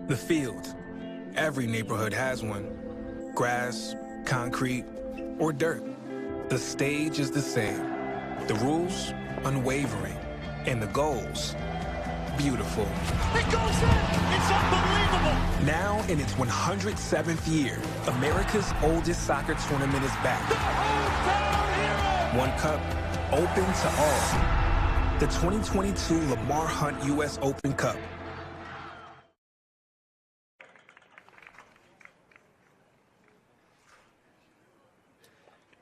The field. Every neighborhood has one. Grass, concrete, or dirt. The stage is the same. The rules, unwavering. And the goals, beautiful. It goes in! It's unbelievable! Now in its 107th year, America's oldest soccer tournament is back. The hometown hero! One cup, open to all. The 2022 Lamar Hunt U.S. Open Cup.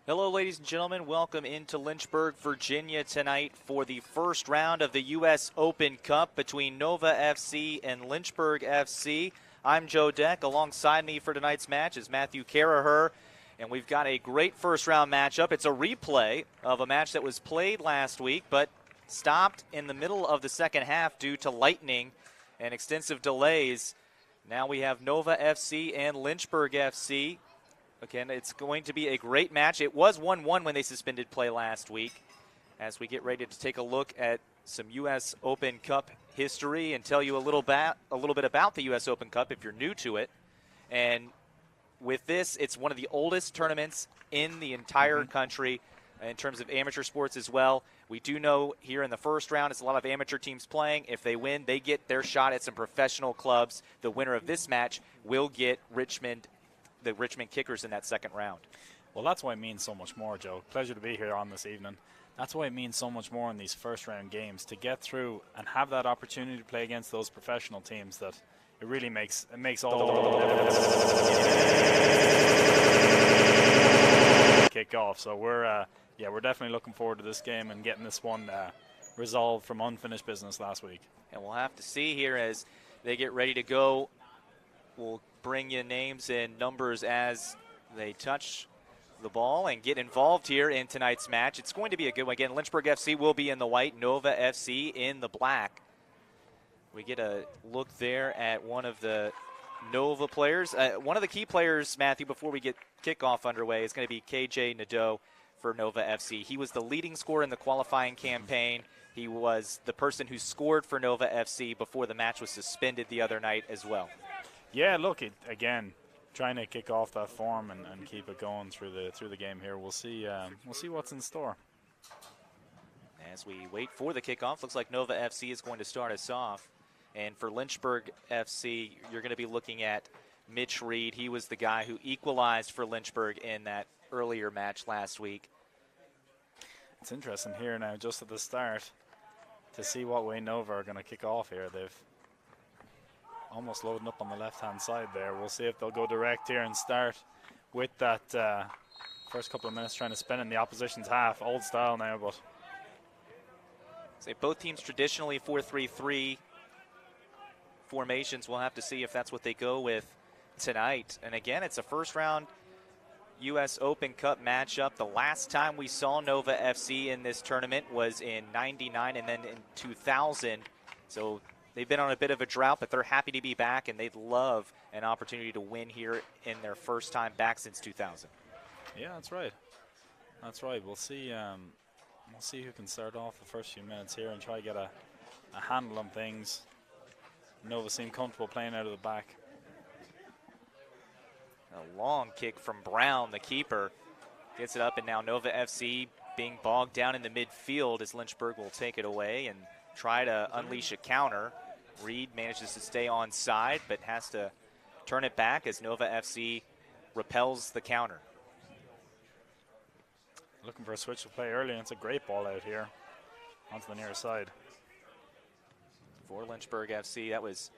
Hello, ladies and gentlemen. Welcome into Lynchburg, Virginia tonight for the first round of the U.S. Open Cup between Nova FC and Lynchburg FC. I'm Joe Deck. Alongside me for tonight's match is Matthew Caraher, and we've got a great first-round matchup. It's a replay of a match that was played last week, but stopped in the middle of the second half due to lightning and extensive delays. Now we have Nova FC and Lynchburg FC. Again, it's going to be a great match. It was 1-1 when they suspended play last week. As we get ready to take a look at some U.S. Open Cup history and tell you a little bit about the U.S. Open Cup if you're new to it. And with this, it's one of the oldest tournaments in the entire country in terms of amateur sports as well. We do know here in the first round, it's a lot of amateur teams playing. If they win, they get their shot at some professional clubs. The winner of this match will get the Richmond Kickers in that second round. Well, that's why it means so much more, Joe. Pleasure to be here on this evening. That's why it means so much more in these first-round games, to get through and have that opportunity to play against those professional teams, that it really makes all the difference. Kick off. So we're definitely looking forward to this game and getting this one resolved from unfinished business last week. And we'll have to see here as they get ready to go. We'll bring you names and numbers as they touch the ball and get involved here in tonight's match. It's going to be a good one. Again, Lynchburg FC will be in the white, Nova FC in the black. We get a look there at one of the Nova players. One of the key players, Matthew, before we get kickoff underway, is going to be KJ Nadeau for Nova FC. He was the leading scorer in the qualifying campaign. He was the person who scored for Nova FC before the match was suspended the other night as well. Yeah, look, again, trying to kick off that form and keep it going through the game here. We'll see what's in store. As we wait for the kickoff, looks like Nova FC is going to start us off. And for Lynchburg FC, you're going to be looking at Mitch Reed. He was the guy who equalized for Lynchburg in that earlier match last week. It's interesting here now, just at the start, to see what way Nova are going to kick off here. They've almost loading up on the left-hand side there. We'll see if they'll go direct here and start with that first couple of minutes trying to spin in the opposition's half. Old style now, but... Say both teams traditionally 4-3-3 formations. We'll have to see if that's what they go with tonight. And again, it's a first-round U.S. Open Cup matchup. The last time we saw Nova FC in this tournament was in '99 and then in 2000. So they've been on a bit of a drought, but they're happy to be back, and they'd love an opportunity to win here in their first time back since 2000. Yeah, that's right. That's right. We'll see who can start off the first few minutes here and try to get a handle on things. Nova seem comfortable playing out of the back. A long kick from Brown, the keeper. Gets it up, and now Nova FC being bogged down in the midfield as Lynchburg will take it away and try to unleash a counter. Reed manages to stay on side, but has to turn it back as Nova FC repels the counter. Looking for a switch to play early, and it's a great ball out here onto the near side. For Lynchburg FC, that was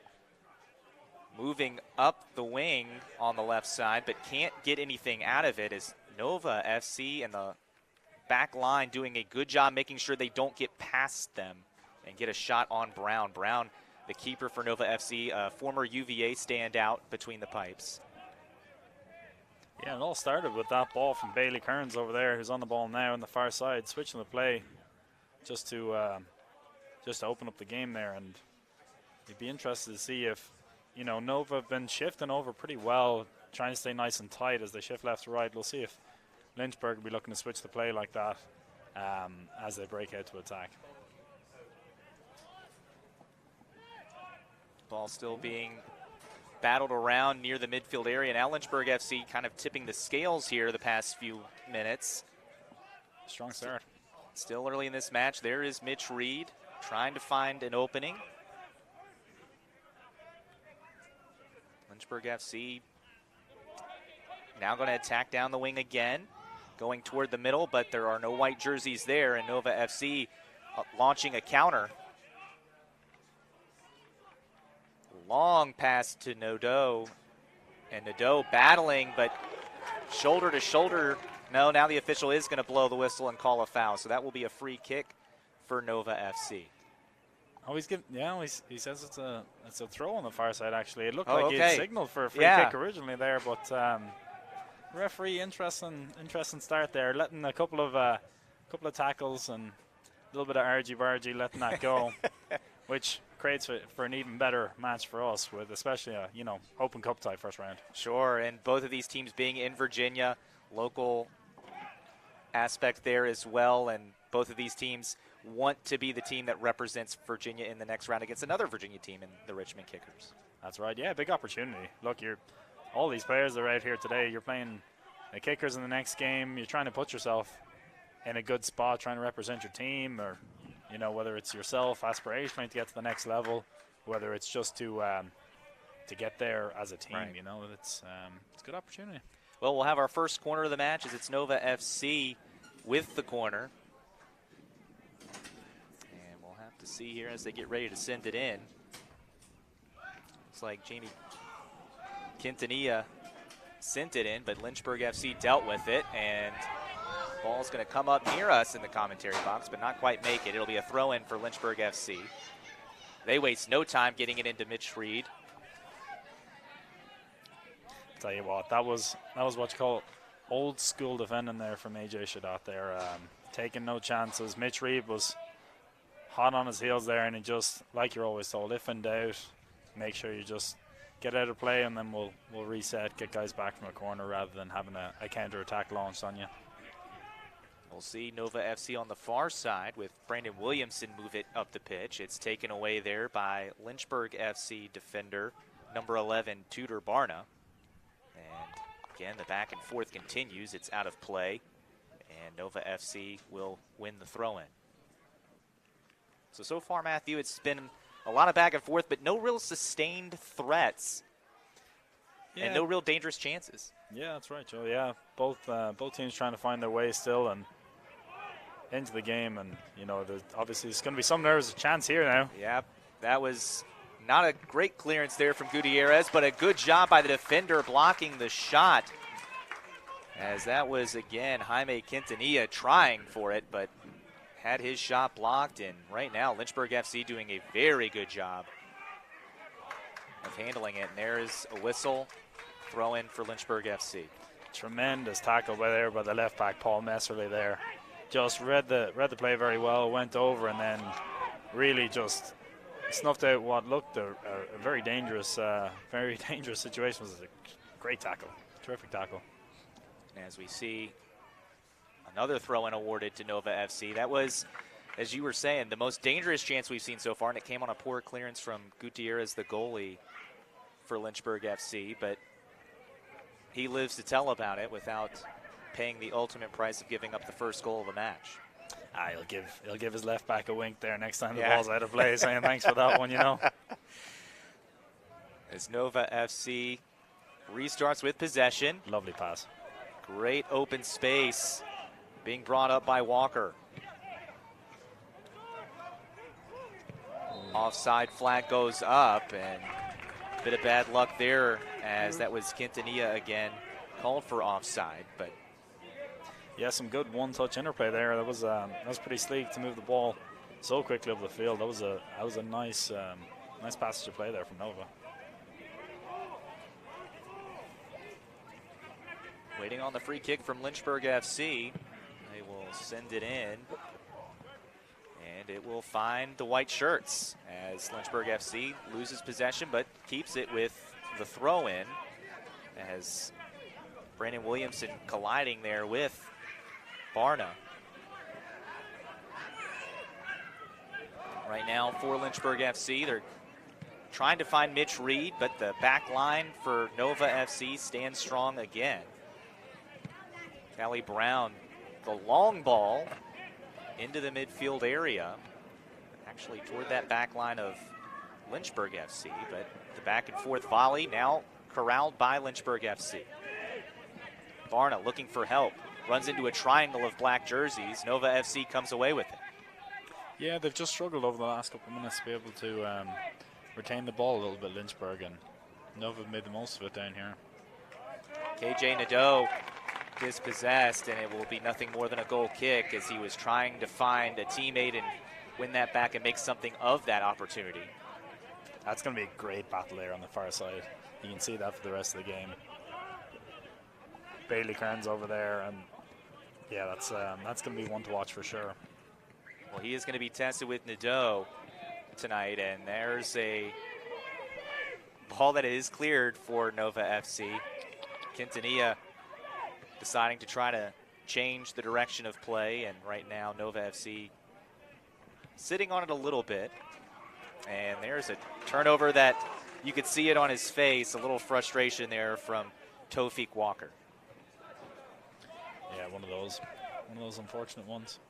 moving up the wing on the left side, but can't get anything out of it as Nova FC and the back line doing a good job making sure they don't get past them and get a shot on Brown. Brown, the keeper for Nova FC, former UVA standout between the pipes. Yeah, it all started with that ball from Bailey Kearns over there, who's on the ball now on the far side, switching the play just to open up the game there. And you'd be interested to see if, Nova have been shifting over pretty well, trying to stay nice and tight as they shift left to right. We'll see if Lynchburg will be looking to switch the play like that as they break out to attack. Ball still being battled around near the midfield area. Now Lynchburg FC kind of tipping the scales here the past few minutes. Strong start. Still early in this match. There is Mitch Reed trying to find an opening. Lynchburg FC now going to attack down the wing again, going toward the middle, but there are no white jerseys there, and Nova FC launching a counter. Long pass to Nadeau, and Nadeau battling, but shoulder to shoulder. No, now the official is going to blow the whistle and call a foul, so that will be a free kick for Nova FC. Oh, he says it's a throw on the far side. Actually, it looked like he signaled for a free kick originally there, but referee interesting start there, letting a couple of tackles and a little bit of argy-bargy, letting that go, which creates for an even better match for us, with especially a Open Cup tie first round. Sure, and both of these teams being in Virginia, local aspect there as well, and both of these teams want to be the team that represents Virginia in the next round against another Virginia team in the Richmond Kickers. That's right. Yeah, big opportunity. Look, all these players that are out here today. You're playing the Kickers in the next game. You're trying to put yourself in a good spot, trying to represent your team, or whether it's yourself aspirationally to get to the next level, whether it's just to get there as a team. Right. It's a good opportunity. Well, we'll have our first corner of the match as it's Nova FC with the corner. And we'll have to see here as they get ready to send it in. Looks like Jamie Quintanilla sent it in, but Lynchburg FC dealt with it, and the ball's going to come up near us in the commentary box, but not quite make it. It'll be a throw-in for Lynchburg FC. They waste no time getting it into Mitch Reed. Tell you what, that was what you call old school defending there from AJ Shadat there, taking no chances. Mitch Reed was hot on his heels there, and he just, like you're always told, if in doubt, make sure you just get out of play, and then we'll reset, get guys back from a corner rather than having a counter attack launched on you. We'll see Nova FC on the far side with Brandon Williamson move it up the pitch. It's taken away there by Lynchburg FC defender number 11 Tudor Barna. And again, the back and forth continues. It's out of play, and Nova FC will win the throw-in. So far, Matthew, it's been a lot of back and forth, but no real sustained threats and no real dangerous chances. Yeah, that's right, Joe. Yeah, both teams trying to find their way still and into the game, and obviously there's going to be some nerves, a chance here now. Yeah, that was not a great clearance there from Gutierrez, but a good job by the defender blocking the shot, as that was, again, Jaime Quintanilla trying for it, but had his shot blocked. And right now, Lynchburg FC doing a very good job of handling it. And there is a whistle, throw in for Lynchburg FC. Tremendous tackle by the left back, Paul Messerly there. Just read the play very well, went over, and then really just snuffed out what looked a very dangerous situation. It was a great tackle, terrific tackle. As we see another throw-in awarded to Nova FC. That was, as you were saying, the most dangerous chance we've seen so far, and it came on a poor clearance from Gutierrez, the goalie for Lynchburg FC, but he lives to tell about it without paying the ultimate price of giving up the first goal of the match. He'll give his left back a wink there next time the ball's out of play, saying thanks for that one, As Nova FC restarts with possession. Lovely pass. Great open space being brought up by Walker. Offside flag goes up, and a bit of bad luck there, as that was Quintanilla again called for offside. But yeah, some good one-touch interplay there. That was pretty sleek to move the ball so quickly up the field. That was a nice passage of play there from Nova. Waiting on the free kick from Lynchburg FC. They will send it in, and it will find the white shirts as Lynchburg FC loses possession but keeps it with the throw-in, as Brandon Williamson colliding there with Barna. Right now for Lynchburg FC, they're trying to find Mitch Reed, but the back line for Nova FC stands strong again. Callie Brown, the long ball into the midfield area, actually toward that back line of Lynchburg FC, but the back and forth volley now corralled by Lynchburg FC. Barna looking for help, runs into a triangle of black jerseys. Nova FC comes away with it. Yeah, they've just struggled over the last couple of minutes to be able to retain the ball a little bit, Lynchburg, and Nova made the most of it down here. KJ Nadeau dispossessed, and it will be nothing more than a goal kick as he was trying to find a teammate and win that back and make something of that opportunity. That's going to be a great battle there on the far side. You can see that for the rest of the game. Bailey Kearns over there, and yeah, that's going to be one to watch for sure. Well, he is going to be tested with Nadeau tonight, and there's a ball that is cleared for Nova FC. Quintanilla deciding to try to change the direction of play, and right now Nova FC sitting on it a little bit. And there's a turnover that you could see it on his face, a little frustration there from Tofik Walker. Yeah, one of those unfortunate ones.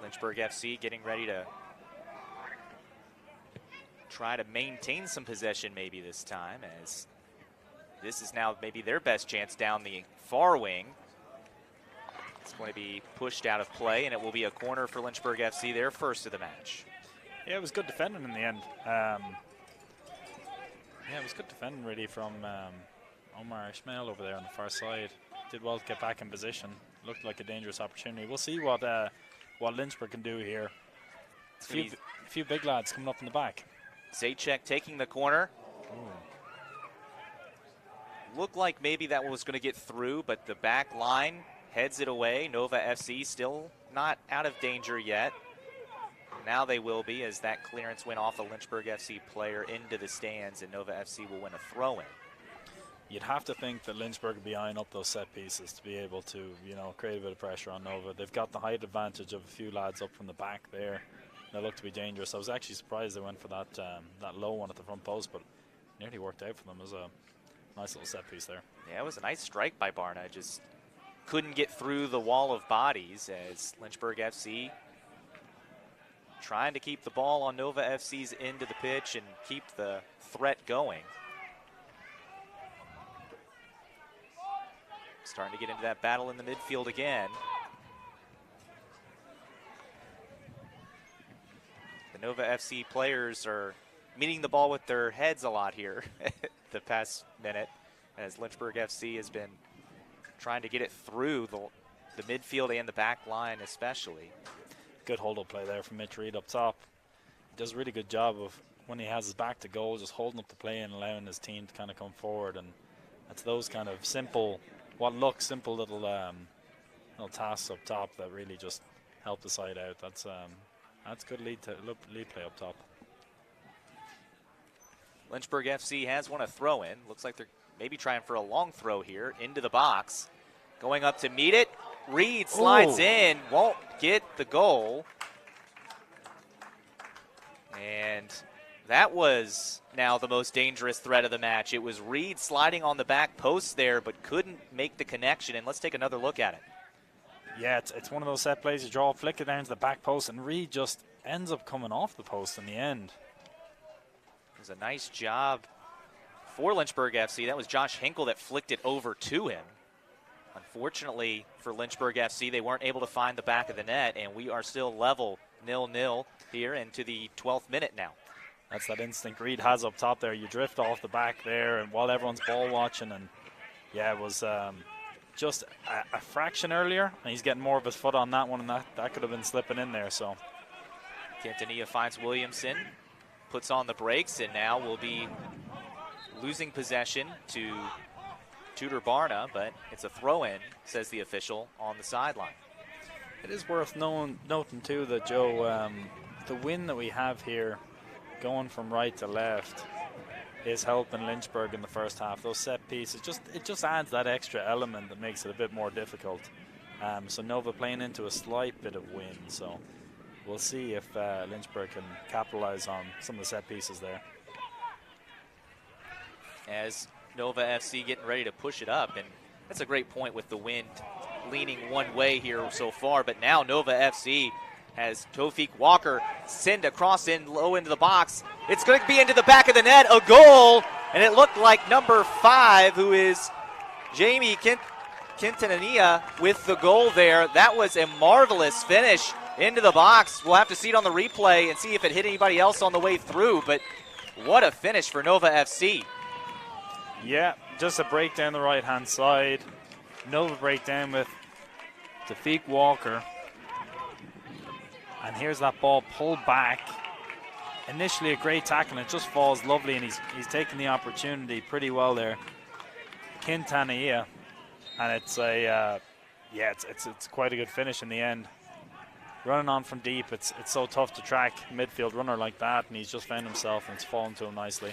Lynchburg FC getting ready to try to maintain some possession maybe this time, as this is now maybe their best chance down the far wing. It's going to be pushed out of play, and it will be a corner for Lynchburg FC, their first of the match. Yeah, it was good defending in the end. Yeah, it was good defending really from Omar Ishmael over there on the far side. Did well to get back in position. Looked like a dangerous opportunity. We'll see what Lynchburg can do here. A few big lads coming up in the back. Zajac taking the corner. Ooh. Looked like maybe that was going to get through, but the back line heads it away. Nova FC still not out of danger yet. Now they will be, as that clearance went off a Lynchburg FC player into the stands, and Nova FC will win a throw-in. You'd have to think that Lynchburg would be eyeing up those set pieces to be able to, create a bit of pressure on Nova. They've got the height advantage of a few lads up from the back there. They look to be dangerous. I was actually surprised they went for that low one at the front post, but nearly worked out for them. It was a nice little set piece there. Yeah, it was a nice strike by Barna. Just couldn't get through the wall of bodies, as Lynchburg FC trying to keep the ball on Nova FC's end of the pitch and keep the threat going. Starting to get into that battle in the midfield again. The Nova FC players are meeting the ball with their heads a lot here the past minute, as Lynchburg FC has been trying to get it through the midfield and the back line especially. Good hold-up play there from Mitch Reed up top. He does a really good job of, when he has his back to goal, just holding up the play and allowing his team to kind of come forward. And it's those kind of simple, what looks simple little tasks up top that really just help the side out. That's good lead play up top. Lynchburg FC has won a throw-in. Looks like they're maybe trying for a long throw here into the box. Going up to meet it. Reed slides in, won't get the goal. And that was now the most dangerous threat of the match. It was Reed sliding on the back post there, but couldn't make the connection. And let's take another look at it. Yeah, it's one of those set plays. You draw a flick it down to the back post, and Reed just ends up coming off the post in the end. It was a nice job for Lynchburg FC. That was Josh Hinkle that flicked it over to him. Unfortunately for Lynchburg FC, they weren't able to find the back of the net, and we are still level 0-0 here into the 12th minute now. That's that instinct Reed has up top there. You drift off the back there, and while everyone's ball watching, and yeah, it was just a fraction earlier, and he's getting more of his foot on that one, and that could have been slipping in there. So Quintanilla finds Williamson, puts on the brakes, and now will be losing possession to Tudor Barna, but it's a throw-in, says the official on the sideline. It is worth noting too that, Joe, the win that we have here going from right to left is helping Lynchburg in the first half. Those set pieces, it just adds that extra element that makes it a bit more difficult. So Nova playing into a slight bit of wind. So we'll see if Lynchburg can capitalize on some of the set pieces there. As Nova FC getting ready to push it up, and that's a great point with the wind leaning one way here so far, but now Nova FC has Tofik Walker send a cross in low into the box. It's going to be into the back of the net, a goal, and it looked like number 5, who is Jamie Quintanilla, with the goal there. That was a marvelous finish into the box. We'll have to see it on the replay and see if it hit anybody else on the way through, but what a finish for Nova FC. Yeah, just a break down the right-hand side. Nova breakdown with Tofik Walker. And here's that ball pulled back. Initially a great tackle, and it just falls lovely, and he's taking the opportunity pretty well there. Quintanilla, and it's a it's quite a good finish in the end. Running on from deep, it's so tough to track a midfield runner like that, and he's just found himself, and it's fallen to him nicely.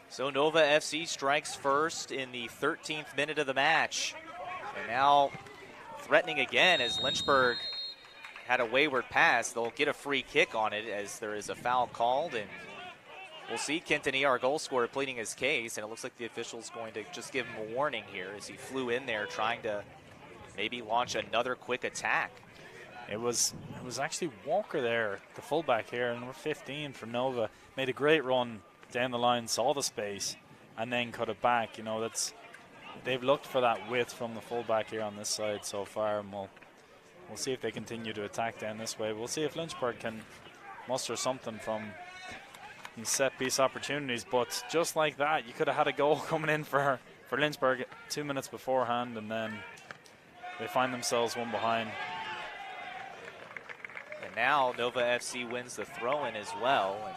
So Nova FC strikes first in the 13th minute of the match, and now threatening again as Lynchburg had a wayward pass. They'll get a free kick on it as there is a foul called, and we'll see Quintanilla, our goal scorer, pleading his case, and it looks like the official's going to just give him a warning here as he flew in there trying to maybe launch another quick attack. It was actually Walker there, the fullback here, number 15 for Nova. Made a great run down the line, saw the space, and then cut it back. You know, they've looked for that width from the fullback here on this side so far, and we'll see if they continue to attack down this way. We'll see if Lynchburg can muster something from these set-piece opportunities. But just like that, you could have had a goal coming in for Lynchburg 2 minutes beforehand, and then they find themselves one behind. And now Nova FC wins the throw-in as well. And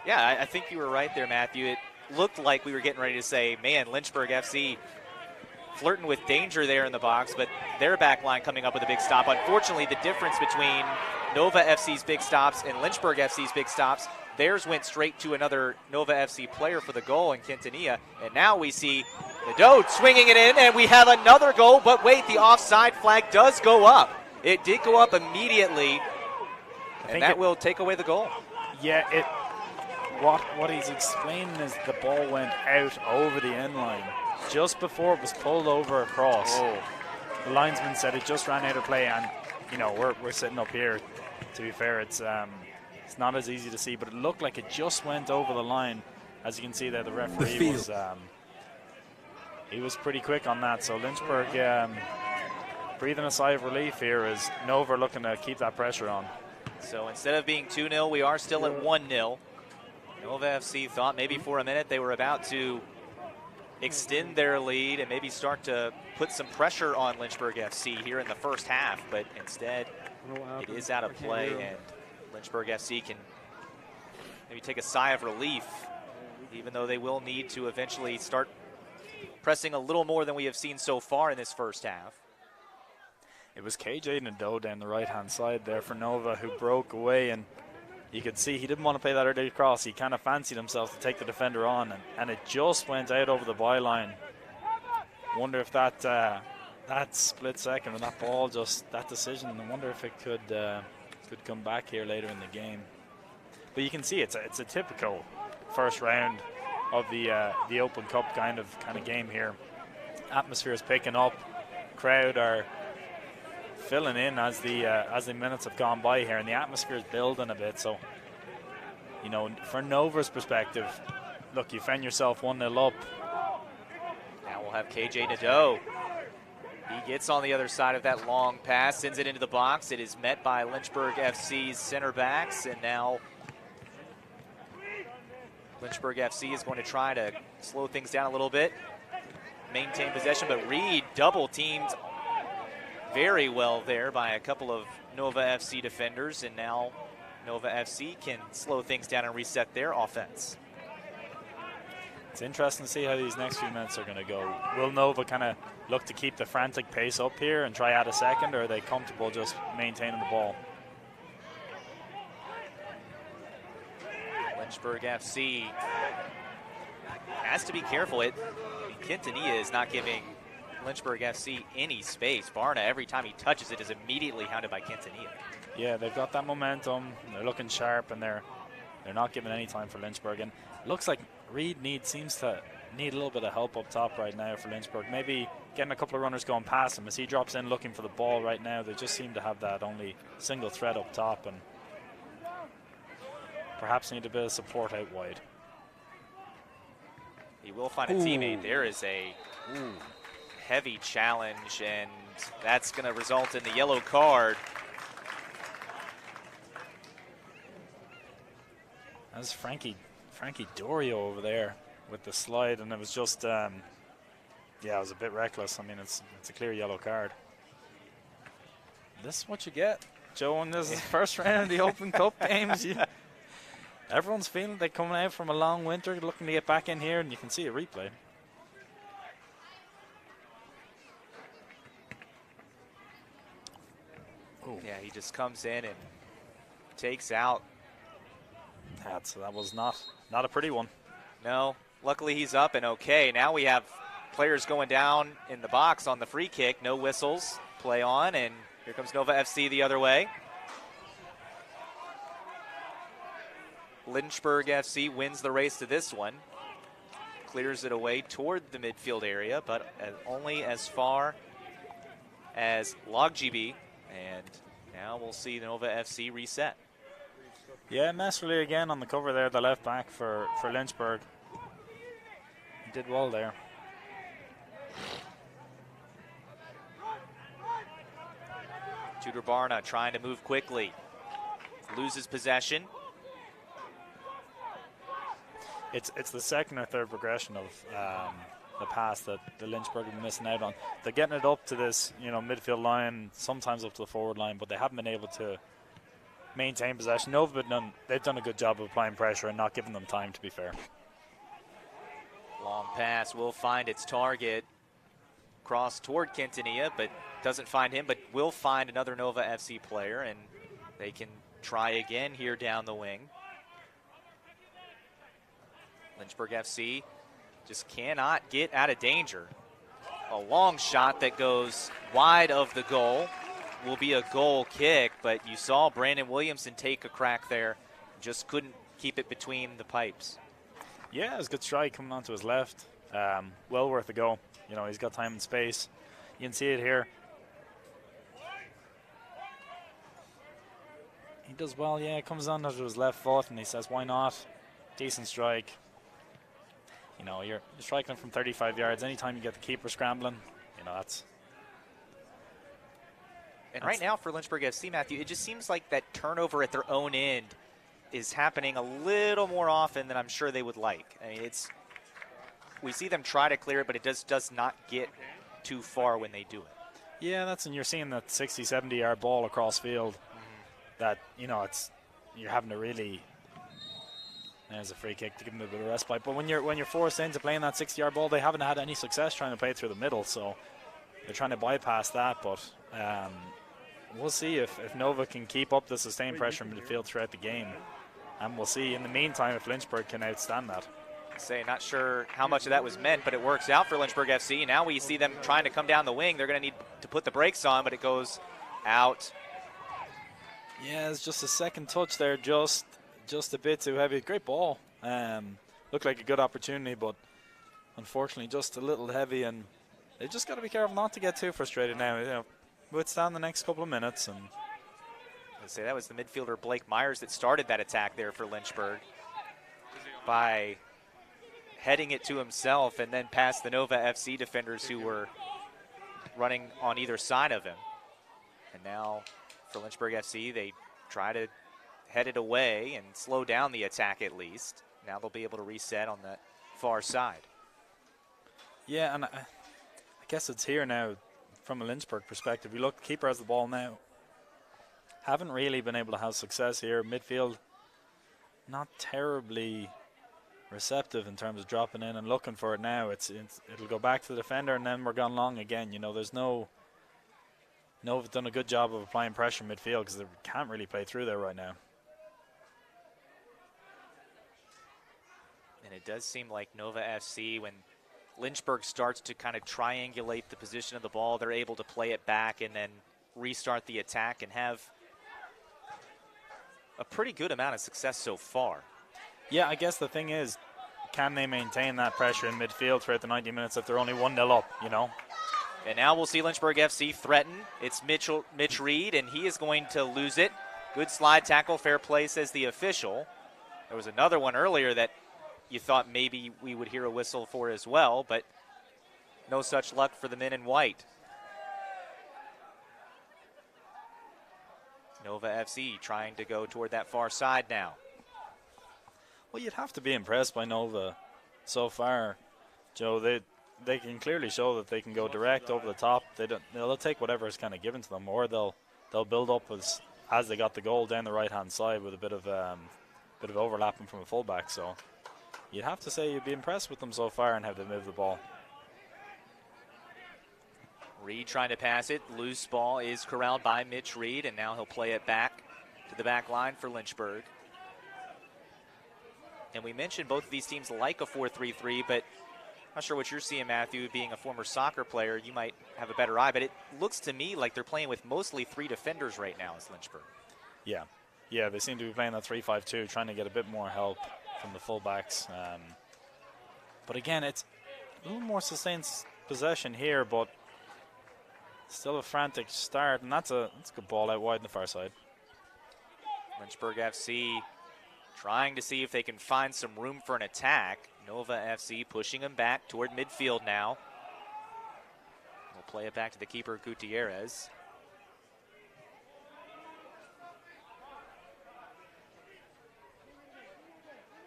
yeah, I think you were right there, Matthew. It looked like we were getting ready to say, man, Lynchburg FC flirting with danger there in the box, but their back line coming up with a big stop. Unfortunately, the difference between Nova FC's big stops and Lynchburg FC's big stops, theirs went straight to another Nova FC player for the goal in Quintanilla. And now we see Nadeau swinging it in, and we have another goal. But wait, the offside flag does go up. It did go up immediately, and that will take away the goal. Yeah, what he's explaining is the ball went out over the end line just before it was pulled over across. Oh. The linesman said it just ran out of play, and you know we're sitting up here. To be fair, it's not as easy to see, but it looked like it just went over the line. As you can see there, the referee was pretty quick on that. So Lynchburg breathing a sigh of relief here as Nova looking to keep that pressure on. So instead of being 2-0, we are still at 1-0. Nova FC thought maybe for a minute they were about to extend their lead and maybe start to put some pressure on Lynchburg FC here in the first half, but instead it is out of play, and Lynchburg FC can maybe take a sigh of relief, even though they will need to eventually start pressing a little more than we have seen so far in this first half. It was KJ Nadeau down the right-hand side there for Nova who broke away, and you could see he didn't want to play that early cross. He kind of fancied himself to take the defender on, and it just went out over the byline. Wonder if that split second, or that ball, just that decision, I wonder if it could come back here later in the game. But you can see it's a typical first round of the Open Cup kind of game here. Atmosphere is picking up, crowd are filling in as the minutes have gone by here, and the atmosphere is building a bit. So, you know, for Nova's perspective, look, you found yourself 1-0 up. Now we'll have KJ Nadeau. He gets on the other side of that long pass, sends it into the box. It is met by Lynchburg FC's center backs, and now Lynchburg FC is going to try to slow things down a little bit, maintain possession, but Reed double teamed very well there by a couple of Nova FC defenders, and now Nova FC can slow things down and reset their offense. It's interesting to see how these next few minutes are going to go. Will Nova kind of look to keep the frantic pace up here and try add a second, or are they comfortable just maintaining the ball? Lynchburg FC has to be careful. Quintanilla is not giving Lynchburg FC any space. Barna, every time he touches it, is immediately hounded by Quintanilla. Yeah, they've got that momentum. They're looking sharp, and they're not giving any time for Lynchburg. And it looks like Reed seems to need a little bit of help up top right now for Lynchburg. Maybe getting a couple of runners going past him as he drops in looking for the ball right now. They just seem to have that only single threat up top, and perhaps need a bit of support out wide. He will find a teammate. There is a heavy challenge, and that's going to result in the yellow card. That's Frankie Dorio over there with the slide, and it was just, yeah, it was a bit reckless. I mean, it's a clear yellow card. This is what you get, Joe, in this first round of the Open Cup games. Everyone's feeling they're coming out from a long winter, looking to get back in here, and you can see a replay. Ooh. Yeah, he just comes in and takes out. That was not a pretty one. No, luckily he's up and okay. Now we have players going down in the box on the free kick. No whistles, play on, and here comes Nova FC the other way. Lynchburg FC wins the race to this one. Clears it away toward the midfield area, but only as far as Loggibi. And now we'll see the Nova FC reset. Yeah, Messerly again on the cover there, the left back for Lynchburg. He did well there. Tudor Barna trying to move quickly. Loses possession. It's the second or third progression of the pass that the Lynchburg have been missing out on. They're getting it up to this, midfield line, sometimes up to the forward line, but they haven't been able to maintain possession. They've done a good job of applying pressure and not giving them time, to be fair. Long pass will find its target. Cross toward Quintanilla, but doesn't find him, but will find another Nova FC player, and they can try again here down the wing. Lynchburg FC just cannot get out of danger. A long shot that goes wide of the goal will be a goal kick, but you saw Brandon Williamson take a crack there. Just couldn't keep it between the pipes. Yeah, it was a good strike coming onto his left. Well worth a go. He's got time and space. You can see it here. He does well, yeah. Comes on to his left foot, and he says, why not? Decent strike. You're striking from 35 yards. Anytime you get the keeper scrambling, that's... And right now for Lynchburg FC, Matthew, it just seems like that turnover at their own end is happening a little more often than I'm sure they would like. I mean, we see them try to clear it, but it does not get too far when they do it. Yeah, and you're seeing that 60, 70-yard ball across field. That, you're having to really... There's a free kick to give them a bit of respite. But when you're forced into playing that 60-yard ball, they haven't had any success trying to play through the middle. So they're trying to bypass that. But we'll see if Nova can keep up the sustained pressure in midfield throughout the game. And we'll see in the meantime if Lynchburg can outstand that. Not sure how much of that was meant, but it works out for Lynchburg FC. Now we see them trying to come down the wing. They're going to need to put the brakes on, but it goes out. Yeah, it's just a second touch there, just a bit too heavy. Great ball. Looked like a good opportunity, but unfortunately just a little heavy, and they've just got to be careful not to get too frustrated now. Withstand the next couple of minutes. And I'd say that was the midfielder Blake Myers that started that attack there for Lynchburg by heading it to himself and then past the Nova FC defenders who were running on either side of him. And now for Lynchburg FC, they try to head it away and slow down the attack at least. Now they'll be able to reset on that far side. Yeah, and I guess it's here now from a Lynchburg perspective. You look, the keeper has the ball now. Haven't really been able to have success here. Midfield not terribly receptive in terms of dropping in and looking for it now. It'll go back to the defender, and then we're gone long again. There's Nova's done a good job of applying pressure midfield because they can't really play through there right now. And it does seem like Nova FC, when Lynchburg starts to kind of triangulate the position of the ball, they're able to play it back and then restart the attack and have a pretty good amount of success so far. Yeah, I guess the thing is, can they maintain that pressure in midfield throughout the 90 minutes if they're only 1-0 up, you know? And now we'll see Lynchburg FC threaten. It's Mitch Reed, and he is going to lose it. Good slide tackle, fair play, says the official. There was another one earlier that you thought maybe we would hear a whistle for as well, but no such luck for the men in white. Nova FC trying to go toward that far side now. Well, you'd have to be impressed by Nova so far, Joe. They can clearly show that they can go direct over the top. They'll take whatever is kind of given to them, or they'll build up as they got the goal down the right-hand side with a bit of overlapping from a fullback. So you'd have to say you'd be impressed with them so far and how they move the ball. Reed trying to pass it. Loose ball is corralled by Mitch Reed, and now he'll play it back to the back line for Lynchburg. And we mentioned both of these teams like a 4-3-3, but I'm not sure what you're seeing, Matthew. Being a former soccer player, you might have a better eye, but it looks to me like they're playing with mostly 3 defenders right now as Lynchburg. Yeah, they seem to be playing that 3-5-2, trying to get a bit more help from the fullbacks. But again, it's a little more sustained possession here, but still a frantic start, and that's a good ball out wide on the far side. Lynchburg FC trying to see if they can find some room for an attack. Nova FC pushing them back toward midfield now. We'll play it back to the keeper, Gutierrez.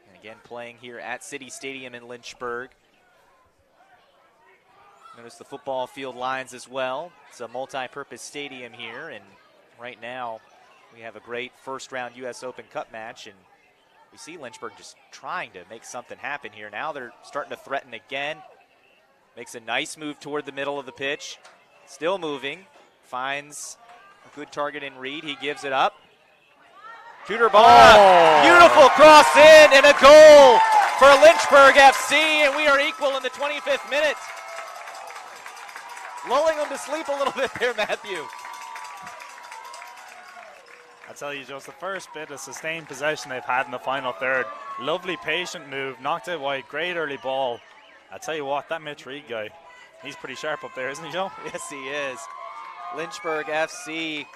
And again, playing here at City Stadium in Lynchburg. Notice the football field lines as well. It's a multi-purpose stadium here, and right now we have a great first-round U.S. Open Cup match, and we see Lynchburg just trying to make something happen here. Now they're starting to threaten again. Makes a nice move toward the middle of the pitch. Still moving. Finds a good target in Reed. He gives it up. Tudor Barna, beautiful cross in and a goal for Lynchburg FC, and we are equal in the 25th minute. Lulling them to sleep a little bit there, Matthew. I tell you, just the first bit of sustained possession they've had in the final third. Lovely, patient move, knocked it wide, great early ball. I tell you what, that Mitch Reed guy, he's pretty sharp up there, isn't he, Joe? Yes, he is. Lynchburg FC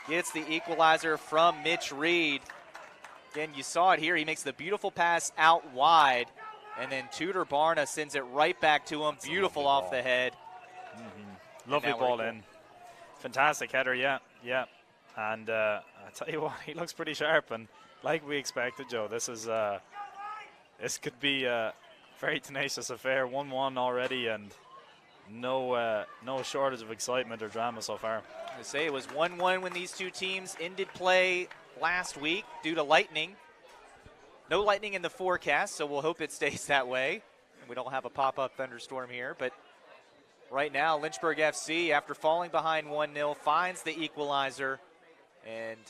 gets the equalizer from Mitch Reed. Again, you saw it here. He makes the beautiful pass out wide, and then Tudor Barna sends it right back to him. Beautiful off the head. Lovely ball in. Fantastic header, yeah. And I tell you what, he looks pretty sharp, and like we expected, Joe, this could be a very tenacious affair. 1-1 already, and no shortage of excitement or drama so far. I say it was 1-1 when these two teams ended play last week due to lightning. No lightning in the forecast, so we'll hope it stays that way. We don't have a pop-up thunderstorm here, but right now, Lynchburg FC, after falling behind 1-0, finds the equalizer. And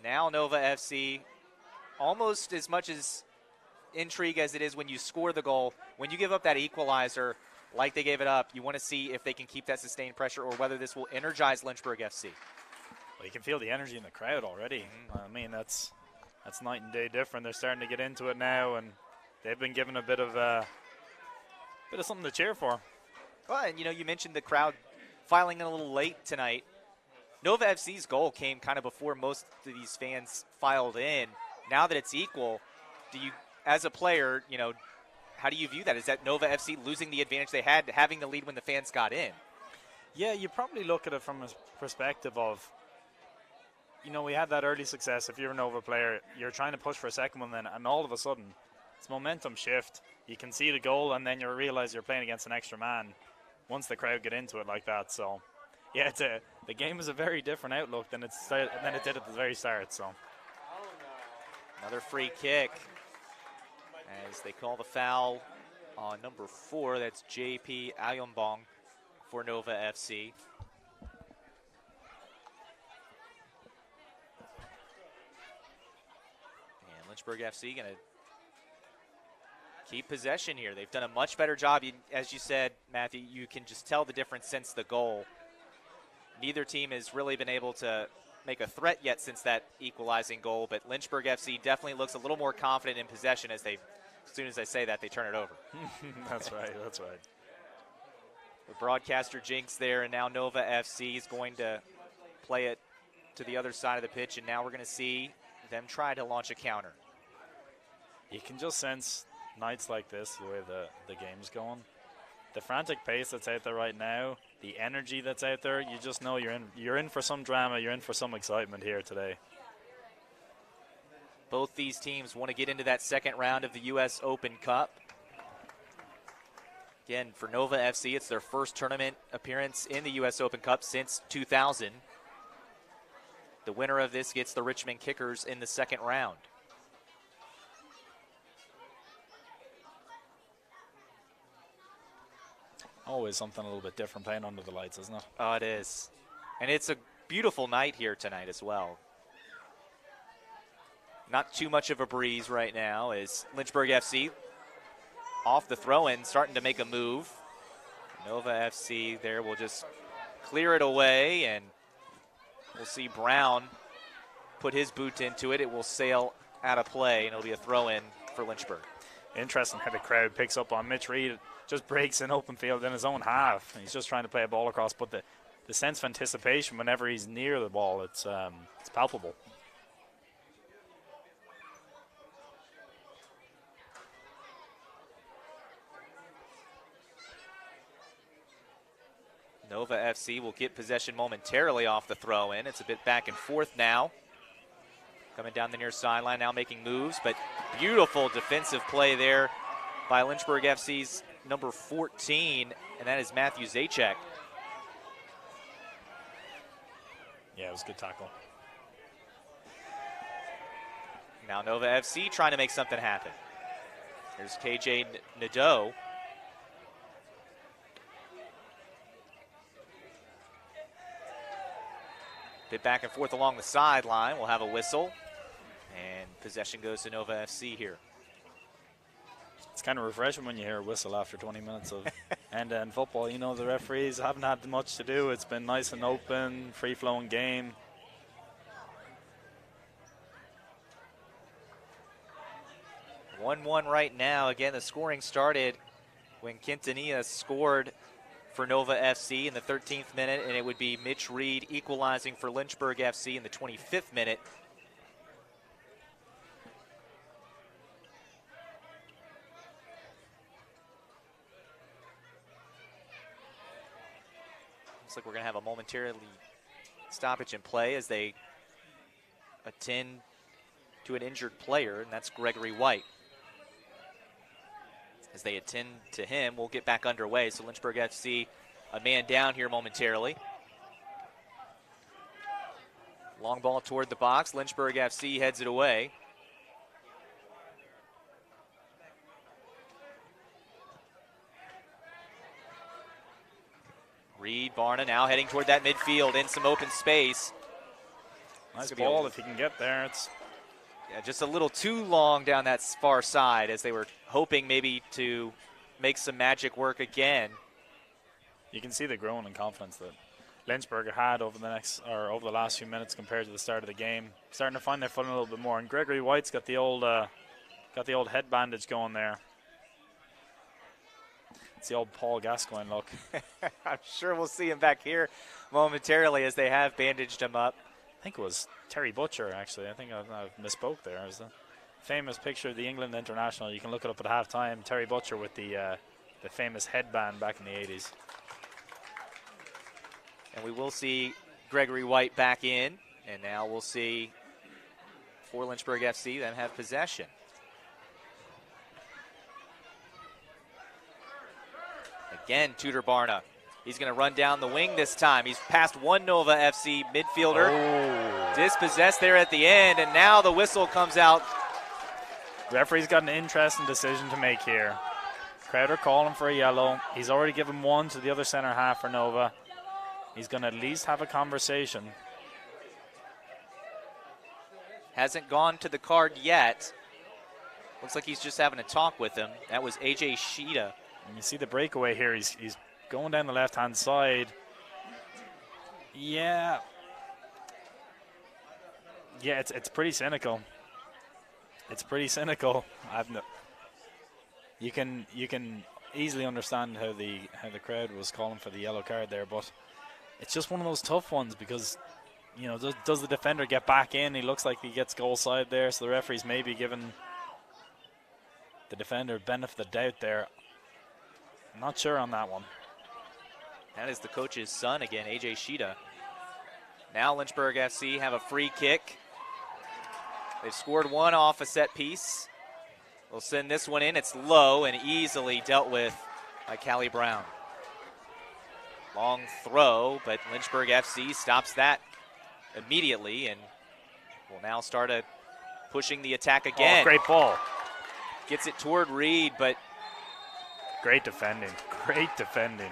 now Nova FC, almost as much as intrigue as it is when you score the goal, when you give up that equalizer like they gave it up, you want to see if they can keep that sustained pressure or whether this will energize Lynchburg FC. Well, you can feel the energy in the crowd already. I mean, that's night and day different. They're starting to get into it now, and they've been given a bit of something to cheer for. Well, and you mentioned the crowd filing in a little late tonight. Nova FC's goal came kind of before most of these fans filed in. Now that it's equal, do you, as a player, how do you view that? Is that Nova FC losing the advantage they had, having the lead when the fans got in? Yeah, you probably look at it from a perspective of, we had that early success. If you're a Nova player, you're trying to push for a second one then, and all of a sudden, it's momentum shift. You can see the goal, and then you realize you're playing against an extra man once the crowd get into it like that. So, yeah, the game is a very different outlook than it did at the very start. So, another free kick as they call the foul on number 4. That's JP Ayombong for Nova FC. And Lynchburg FC going to keep possession here. They've done a much better job. As you said, Matthew, you can just tell the difference since the goal. Neither team has really been able to make a threat yet since that equalizing goal, but Lynchburg FC definitely looks a little more confident in possession as soon as I say that, they turn it over. That's right, that's right. The broadcaster jinx there, and now Nova FC is going to play it to the other side of the pitch, and now we're going to see them try to launch a counter. You can just sense nights like this, the way the game's going. The frantic pace that's out there right now, the energy that's out there, you just know you're in for some drama, you're in for some excitement here today. Both these teams want to get into that second round of the U.S. Open Cup. Again, for Nova FC, it's their first tournament appearance in the U.S. Open Cup since 2000. The winner of this gets the Richmond Kickers in the second round. Always something a little bit different playing under the lights, isn't it? Oh, it is. And it's a beautiful night here tonight as well. Not too much of a breeze right now as Lynchburg FC off the throw-in, starting to make a move. Nova FC there will just clear it away, and we'll see Brown put his boot into it. It will sail out of play, and it'll be a throw-in for Lynchburg. Interesting how the crowd picks up on Mitch Reed. Just breaks in open field in his own half. And he's just trying to play a ball across, but the sense of anticipation whenever he's near the ball, it's palpable. Nova FC will get possession momentarily off the throw-in. It's a bit back and forth now. Coming down the near sideline now, making moves, but beautiful defensive play there by Lynchburg FC's number 14, and that is Matthew Zajac. Yeah, it was a good tackle. Now Nova FC trying to make something happen. There's KJ Nadeau. Bit back and forth along the sideline. We'll have a whistle, and possession goes to Nova FC here. It's kind of refreshing when you hear a whistle after 20 minutes of end-to-end football. You know, the referees haven't had much to do. It's been nice and open, free-flowing game. (1-1) right now. Again, the scoring started when Quintanilla scored for Nova FC in the 13th minute, and it would be Mitch Reed equalizing for Lynchburg FC in the 25th minute. Looks like we're going to have a momentary stoppage in play as they attend to an injured player, and that's Gregory White. As they attend to him, we'll get back underway. So Lynchburg FC, a man down here momentarily. Long ball toward the box. Lynchburg FC heads it away. Reed, Barna now heading toward that midfield in some open space. Nice ball if he can get there. It's just a little too long down that far side as they were hoping maybe to make some magic work again. You can see the growing in confidence that Lynchburg had over the last few minutes compared to the start of the game. Starting to find their footing a little bit more. And Gregory White's got the old head bandage going there. It's the old Paul Gascoigne look. I'm sure we'll see him back here momentarily as they have bandaged him up. I think it was Terry Butcher, actually. I think I misspoke there. It was the famous picture of the England international. You can look it up at halftime. Terry Butcher with the famous headband back in the 80s. And we will see Gregory White back in. And now we'll see for Lynchburg FC them have possession. Again, Tudor Barna. He's going to run down the wing this time. He's past one Nova FC midfielder. Oh. Dispossessed there at the end, and now the whistle comes out. Referee's got an interesting decision to make here. Crowder calling for a yellow. He's already given one to the other center half for Nova. He's going to at least have a conversation. Hasn't gone to the card yet. Looks like he's just having a talk with him. That was A.J. Sheeta. And you see the breakaway here. He's going down the left-hand side. Yeah. Yeah, it's pretty cynical. It's pretty cynical. You can easily understand how the crowd was calling for the yellow card there, but it's just one of those tough ones because, you know, does the defender get back in? He looks like he gets goal side there, so the referee's maybe giving the defender benefit of the doubt there. I'm not sure on that one. That is the coach's son again, A.J. Sheeta. Now Lynchburg FC have a free kick. They've scored one off a set piece. They'll send this one in. It's low and easily dealt with by Callie Brown. Long throw, but Lynchburg FC stops that immediately and will now start pushing the attack again. Oh, great ball. Gets it toward Reed, but great defending. Great defending.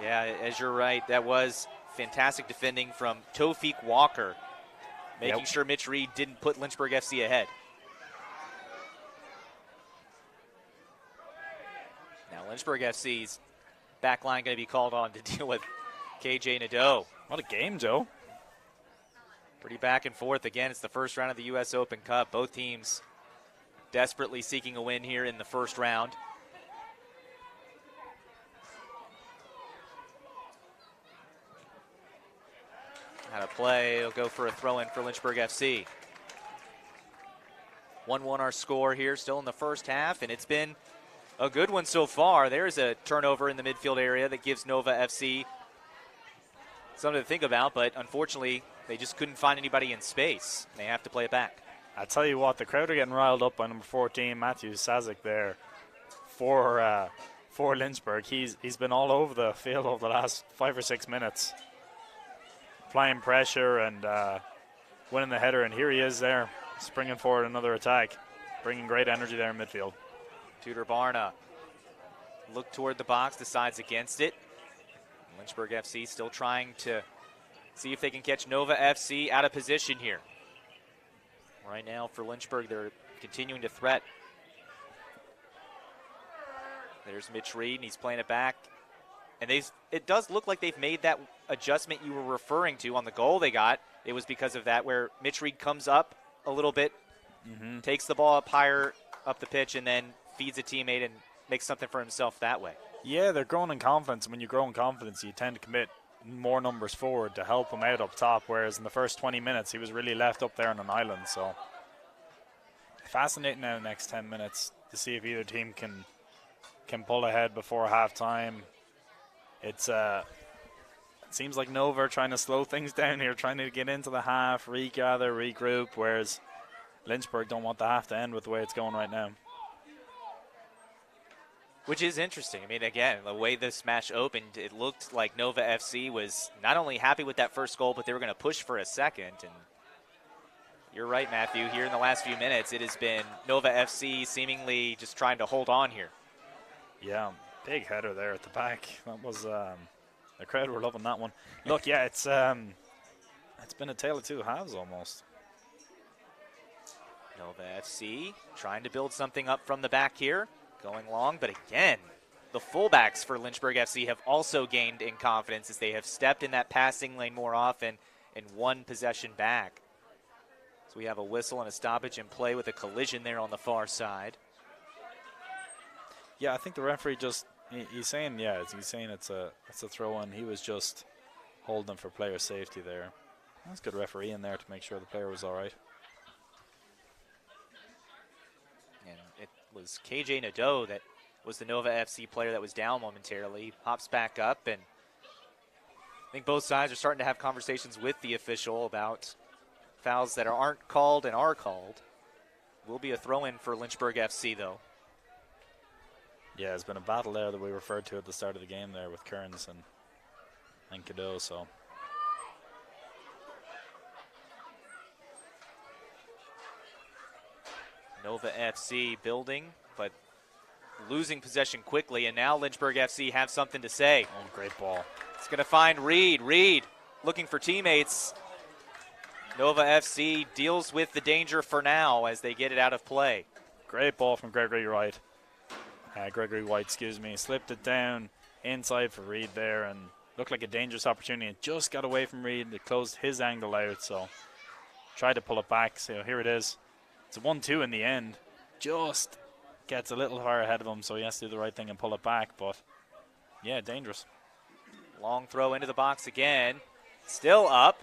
Yeah, as you're right, that was fantastic defending from Tofik Walker, making sure Mitch Reed didn't put Lynchburg FC ahead. Now Lynchburg FC's back line going to be called on to deal with KJ Nadeau. What a game, Joe. Pretty back and forth. Again, it's the first round of the U.S. Open Cup. Both teams desperately seeking a win here in the first round. Out of play, he'll go for a throw-in for Lynchburg FC. 1-1 our score here, still in the first half, and it's been a good one so far. There's a turnover in the midfield area that gives Nova FC something to think about, but unfortunately, they just couldn't find anybody in space. They have to play it back. I tell you what, the crowd are getting riled up by number 14, Matthew Sazik there for Lynchburg. He's been all over the field over the last 5 or 6 minutes, applying pressure and winning the header, and here he is there, springing forward another attack, bringing great energy there in midfield. Tudor Barna look toward the box, decides against it. Lynchburg FC still trying to see if they can catch Nova FC out of position here. Right now for Lynchburg, they're continuing to threat. There's Mitch Reed, and he's playing it back. And it does look like they've made that adjustment you were referring to on the goal they got. It was because of that, where Mitch Reed comes up a little bit, takes the ball up higher up the pitch, and then feeds a teammate and makes something for himself that way. Yeah, they're growing in confidence. When you grow in confidence, you tend to commit more numbers forward to help him out up top, whereas in the first 20 minutes, he was really left up there on an island. So fascinating now the next 10 minutes to see if either team can pull ahead before halftime. It seems like Nova are trying to slow things down here, trying to get into the half, regather, regroup, whereas Lynchburg don't want the half to end with the way it's going right now. Which is interesting. I mean, again, the way this match opened, it looked like Nova FC was not only happy with that first goal, but they were going to push for a second. And you're right, Matthew. Here in the last few minutes, it has been Nova FC seemingly just trying to hold on here. Yeah, big header there at the back. That was the crowd were loving that one. Look, yeah, it's been a tale of two halves almost. Nova FC trying to build something up from the back here. Going long, but again, the fullbacks for Lynchburg FC have also gained in confidence as they have stepped in that passing lane more often and won possession back. So we have a whistle and a stoppage in play with a collision there on the far side. Yeah, I think the referee he's saying it's a throw in. He was just holding for player safety there. That's good referee in there to make sure the player was all right. And it was KJ Nadeau that was the Nova FC player that was down momentarily. Hops back up, and I think both sides are starting to have conversations with the official about fouls that aren't called and are called. Will be a throw-in for Lynchburg FC, though. Yeah, there's been a battle there that we referred to at the start of the game there with Kearns and Cadeau, so. Nova FC building, but losing possession quickly, and now Lynchburg FC have something to say. Oh, great ball. It's going to find Reed. Reed looking for teammates. Nova FC deals with the danger for now as they get it out of play. Great ball from Gregory White. Excuse me. Slipped it down inside for Reed there and looked like a dangerous opportunity and just got away from Reed. It closed his angle out, so tried to pull it back. So here it is. It's a 1-2 in the end. Just gets a little far ahead of him, so he has to do the right thing and pull it back. But, yeah, dangerous. Long throw into the box again. Still up.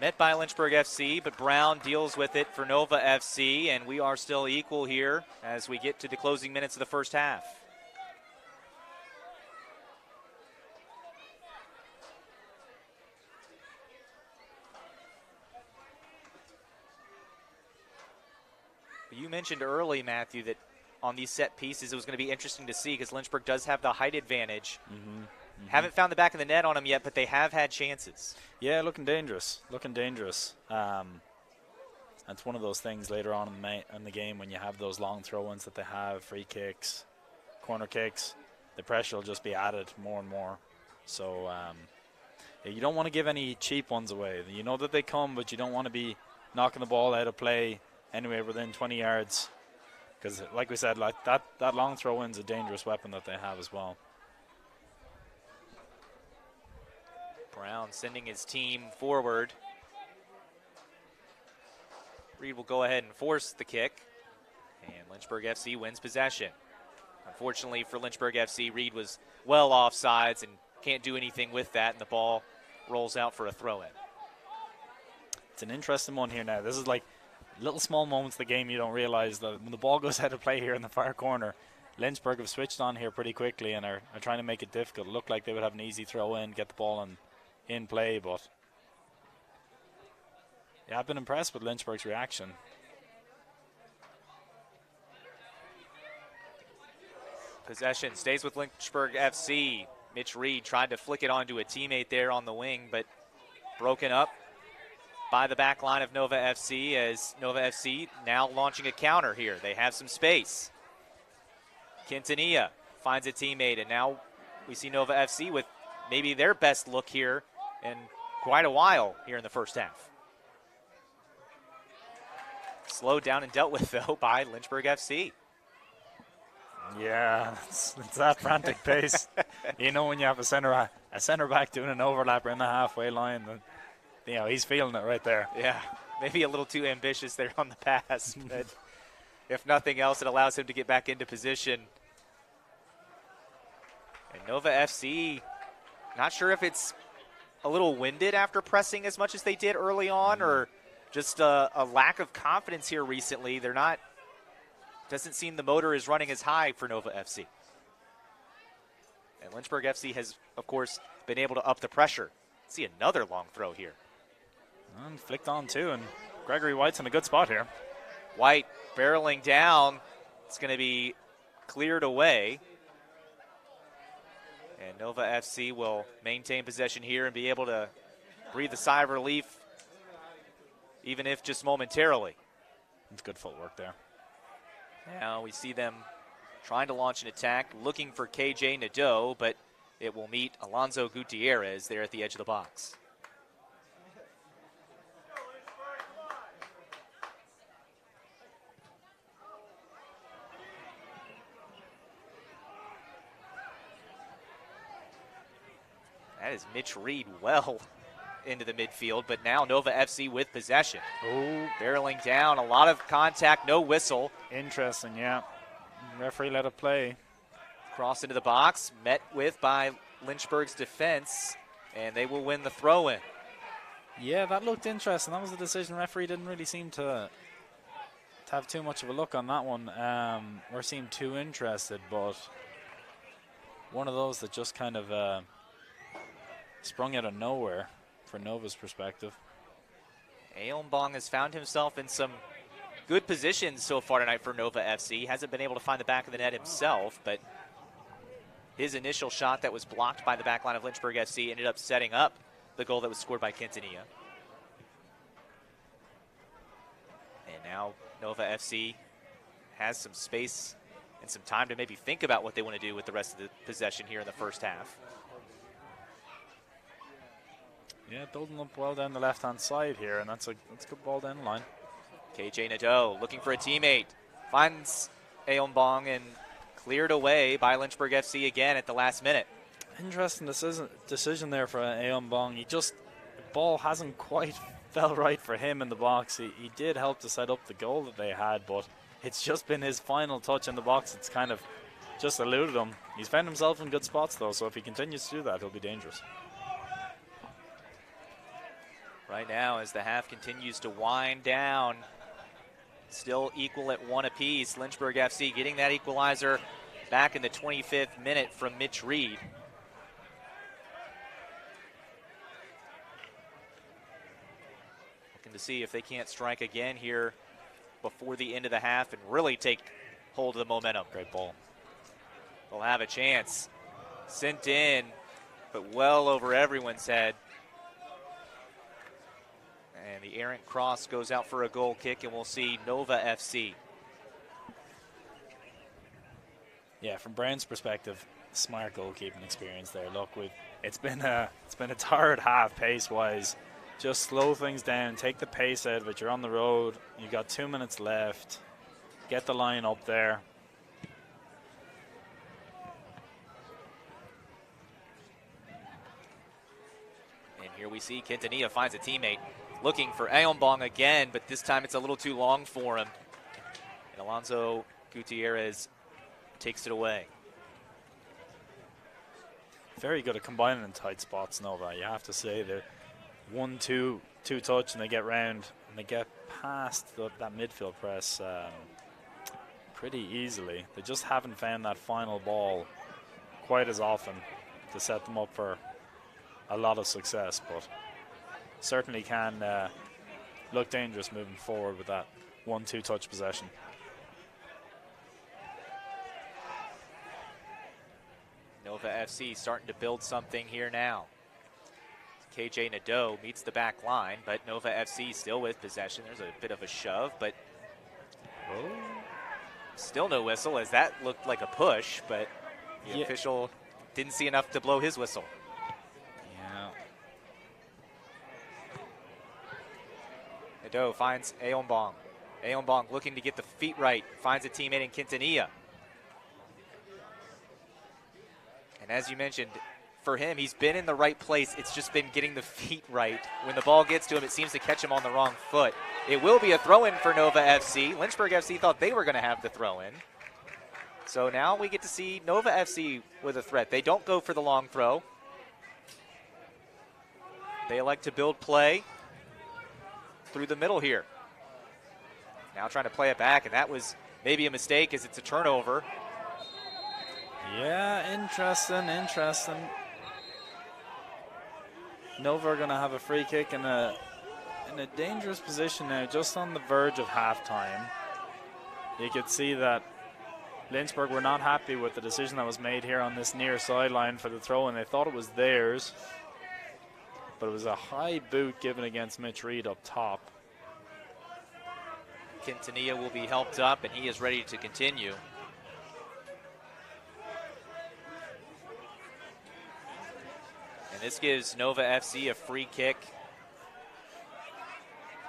Met by Lynchburg FC, but Brown deals with it for Nova FC, and we are still equal here as we get to the closing minutes of the first half. You mentioned early, Matthew, that on these set pieces it was going to be interesting to see because Lynchburg does have the height advantage. Haven't found the back of the net on them yet, but they have had chances. Yeah, looking dangerous. That's one of those things later on in the game when you have those long throw-ins that they have, free kicks, corner kicks, the pressure will just be added more and more. So you don't want to give any cheap ones away. You know that they come, but you don't want to be knocking the ball out of play anywhere within 20 yards. Because, like we said, like that long throw-in is a dangerous weapon that they have as well. Brown sending his team forward. Reed will go ahead and force the kick. And Lynchburg FC wins possession. Unfortunately for Lynchburg FC, Reed was well offsides and can't do anything with that, and the ball rolls out for a throw-in. It's an interesting one here now. This is like little small moments of the game you don't realize that when the ball goes out of play here in the far corner, Lynchburg have switched on here pretty quickly and are trying to make it difficult. It looked like they would have an easy throw-in, get the ball in play, but yeah, I've been impressed with Lynchburg's reaction. Possession stays with Lynchburg FC. Mitch Reed tried to flick it onto a teammate there on the wing, but broken up by the back line of Nova FC as Nova FC now launching a counter here. They have some space. Quintanilla finds a teammate, and now we see Nova FC with maybe their best look here in quite a while here in the first half. Slowed down and dealt with, though, by Lynchburg FC. Yeah, it's that frantic pace. You know, when you have a center back doing an overlapper in the halfway line, you know, he's feeling it right there. Yeah, maybe a little too ambitious there on the pass, but if nothing else, it allows him to get back into position. And Nova FC, not sure if it's a little winded after pressing as much as they did early on, or just a lack of confidence here recently. Doesn't seem the motor is running as high for Nova FC. And Lynchburg FC has, of course, been able to up the pressure. See another long throw here. And flicked on too, and Gregory White's in a good spot here. White barreling down. It's going to be cleared away. And Nova FC will maintain possession here and be able to breathe a sigh of relief, even if just momentarily. It's good footwork there. Now we see them trying to launch an attack, looking for KJ Nadeau, but it will meet Alonzo Gutierrez there at the edge of the box. That is Mitch Reed well into the midfield, but now Nova FC with possession. Oh, barreling down, a lot of contact, no whistle. Interesting, yeah. Referee let it play. Cross into the box, met with by Lynchburg's defense, and they will win the throw-in. Yeah, that looked interesting. That was the decision. Referee didn't really seem to have too much of a look on that one, or seem too interested, but one of those that just kind of sprung out of nowhere for Nova's perspective. Aombong has found himself in some good positions so far tonight for Nova FC. Hasn't been able to find the back of the net himself, but his initial shot that was blocked by the back line of Lynchburg FC ended up setting up the goal that was scored by Quintanilla. And now Nova FC has some space and some time to maybe think about what they want to do with the rest of the possession here in the first half. Yeah, building up well down the left-hand side here, and that's a good ball down the line. KJ Nadeau looking for a teammate. Finds Aombong and cleared away by Lynchburg FC again at the last minute. Interesting decision there for Aombong. The ball hasn't quite felt right for him in the box. He did help to set up the goal that they had, but it's just been his final touch in the box. It's kind of just eluded him. He's found himself in good spots, though, so if he continues to do that, he'll be dangerous. Right now, as the half continues to wind down, still equal at 1 apiece. Lynchburg FC getting that equalizer back in the 25th minute from Mitch Reed. Looking to see if they can't strike again here before the end of the half and really take hold of the momentum. Great ball. They'll have a chance. Sent in, but well over everyone's head. And the errant cross goes out for a goal kick, and we'll see Nova FC. Yeah, from Brown's perspective, smart goalkeeping experience there. Look, it's been a tired half pace-wise. Just slow things down, take the pace out of it. You're on the road. You got 2 minutes left. Get the line up there. And here we see Quintanilla finds a teammate. Looking for Aombong again, but this time it's a little too long for him. And Alonso Gutierrez takes it away. Very good at combining in tight spots, Nova. You have to say they're 1-2 touch, and they get round and they get past that midfield press pretty easily. They just haven't found that final ball quite as often to set them up for a lot of success, but certainly can look dangerous moving forward with that 1-2 touch possession. Nova FC starting to build something here now. KJ Nadeau meets the back line, but Nova FC still with possession. There's a bit of a shove, but still no whistle, as that looked like a push, but the official didn't see enough to blow his whistle. Nadeau finds Aombong. Aombong looking to get the feet right, finds a teammate in Quintanilla. And as you mentioned, for him, he's been in the right place. It's just been getting the feet right. When the ball gets to him, it seems to catch him on the wrong foot. It will be a throw-in for Nova FC. Lynchburg FC thought they were going to have the throw-in. So now we get to see Nova FC with a threat. They don't go for the long throw. They like to build play through the middle here. Now trying to play it back, and that was maybe a mistake as it's a turnover. Yeah, interesting. Nova are going to have a free kick in a dangerous position now, just on the verge of halftime. You could see that Lynchburg were not happy with the decision that was made here on this near sideline for the throw, and they thought it was theirs. But it was a high boot given against Mitch Reed up top. Quintanilla will be helped up, and he is ready to continue. And this gives Nova FC a free kick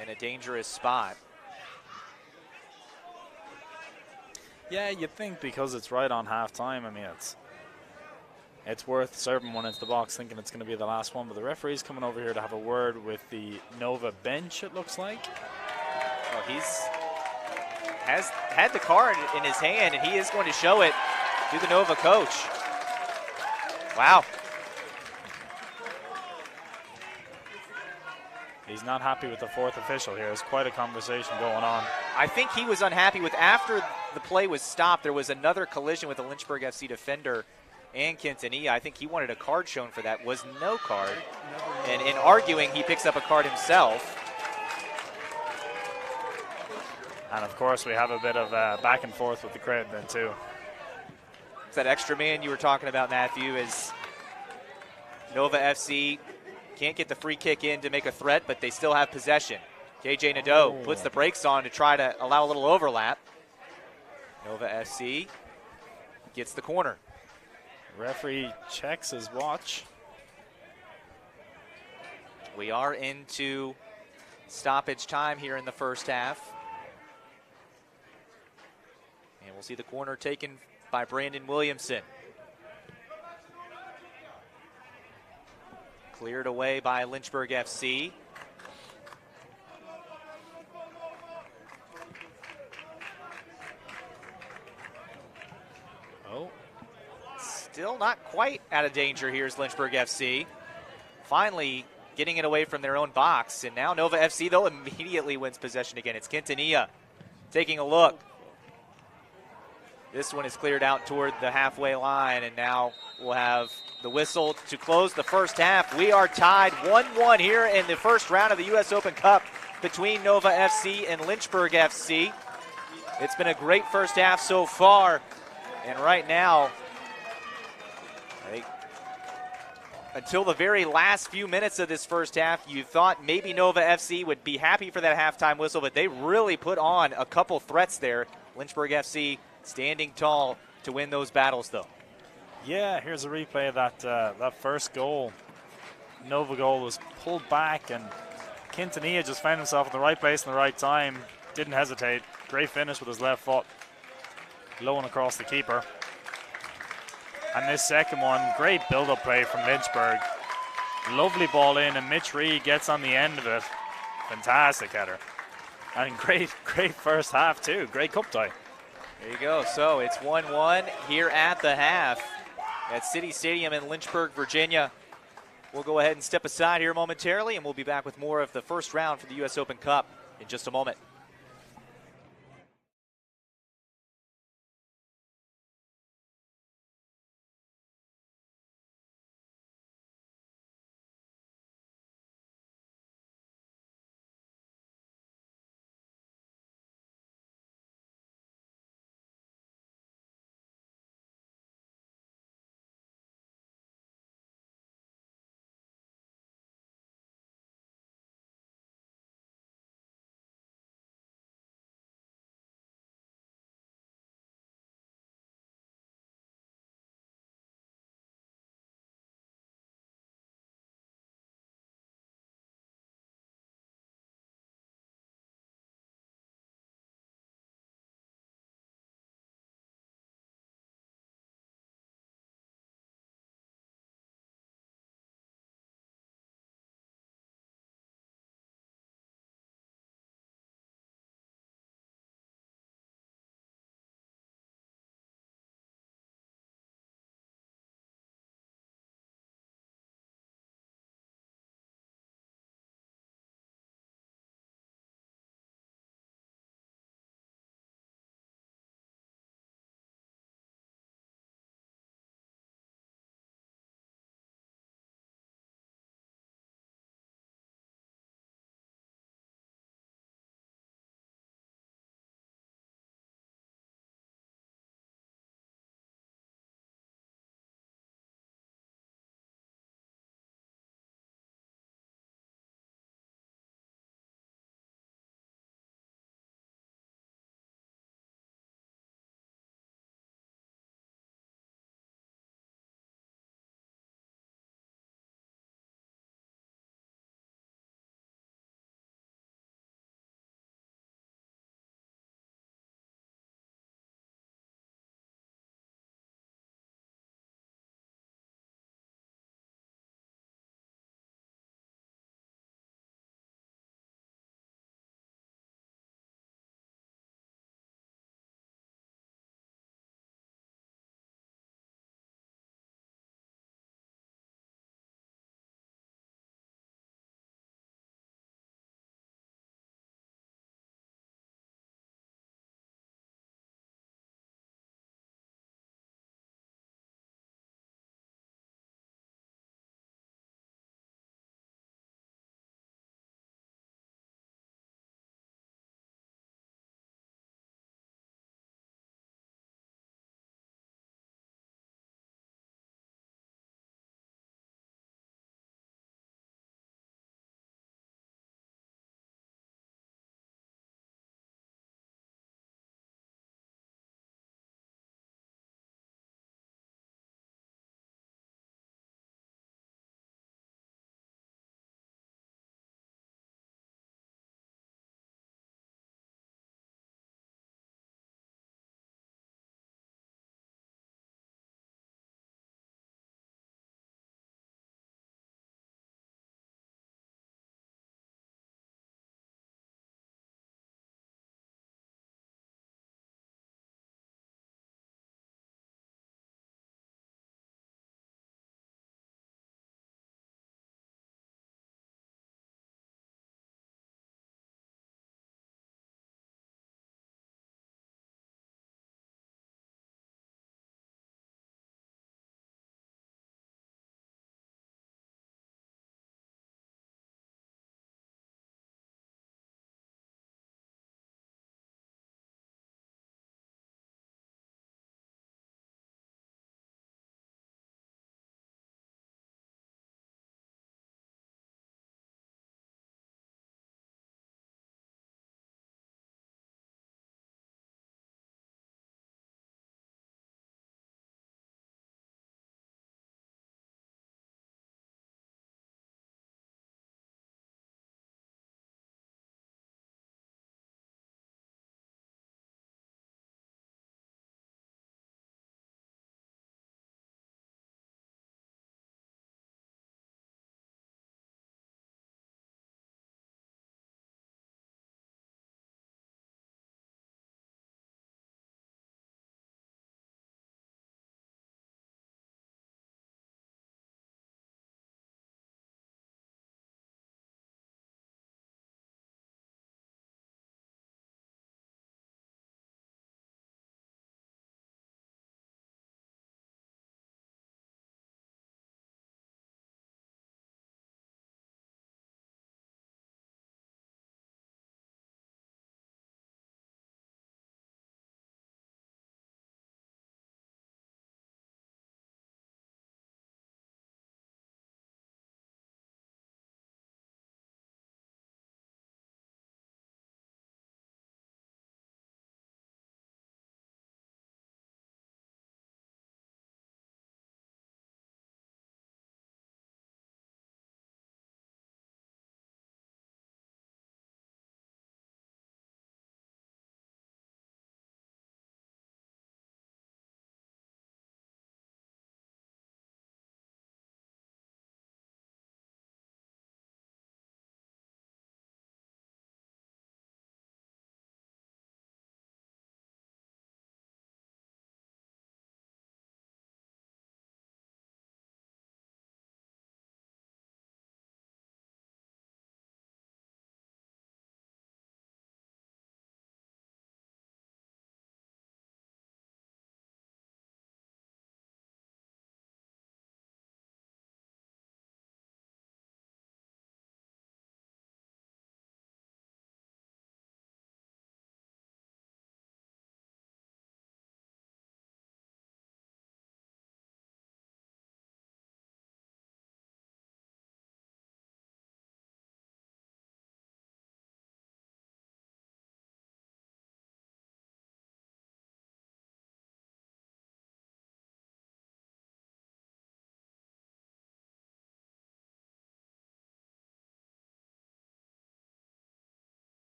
in a dangerous spot. Yeah, you'd think because it's right on halftime. I mean, it's worth serving one into the box, thinking it's going to be the last one. But the referee's coming over here to have a word with the Nova bench, it looks like. Well, has had the card in his hand, and he is going to show it to the Nova coach. Wow. He's not happy with the fourth official here. There's quite a conversation going on. I think he was unhappy with, after the play was stopped, there was another collision with the Lynchburg FC defender and Quintanilla. I think he wanted a card shown for that. Was no card. And in arguing, he picks up a card himself. And of course, we have a bit of back and forth with the crowd then too. It's that extra man you were talking about, Matthew, as Nova FC can't get the free kick in to make a threat, but they still have possession. KJ Nadeau puts the brakes on to try to allow a little overlap. Nova FC gets the corner. Referee checks his watch. We are into stoppage time here in the first half. we'll see the corner taken by Brandon Williamson. Cleared away by Lynchburg FC. Oh. Still not quite out of danger here is Lynchburg FC. Finally getting it away from their own box. And now Nova FC, though, immediately wins possession again. It's Quintanilla taking a look. This one is cleared out toward the halfway line, and now we'll have the whistle to close the first half. We are tied 1-1 here in the first round of the U.S. Open Cup between Nova FC and Lynchburg FC. It's been a great first half so far, and right now, I think until the very last few minutes of this first half, you thought maybe Nova FC would be happy for that halftime whistle, but they really put on a couple threats there. Lynchburg FC standing tall to win those battles, though. Yeah, here's a replay of that first goal. Nova goal was pulled back, and Quintanilla just found himself in the right place in the right time. Didn't hesitate. Great finish with his left foot. Low and across the keeper. And this second one, great build-up play from Lynchburg. Lovely ball in, and Mitch Reed gets on the end of it. Fantastic header. And great first half, too. Great cup tie. There you go. So it's 1-1 here at the half at City Stadium in Lynchburg, Virginia. We'll go ahead and step aside here momentarily, and we'll be back with more of the first round for the U.S. Open Cup in just a moment.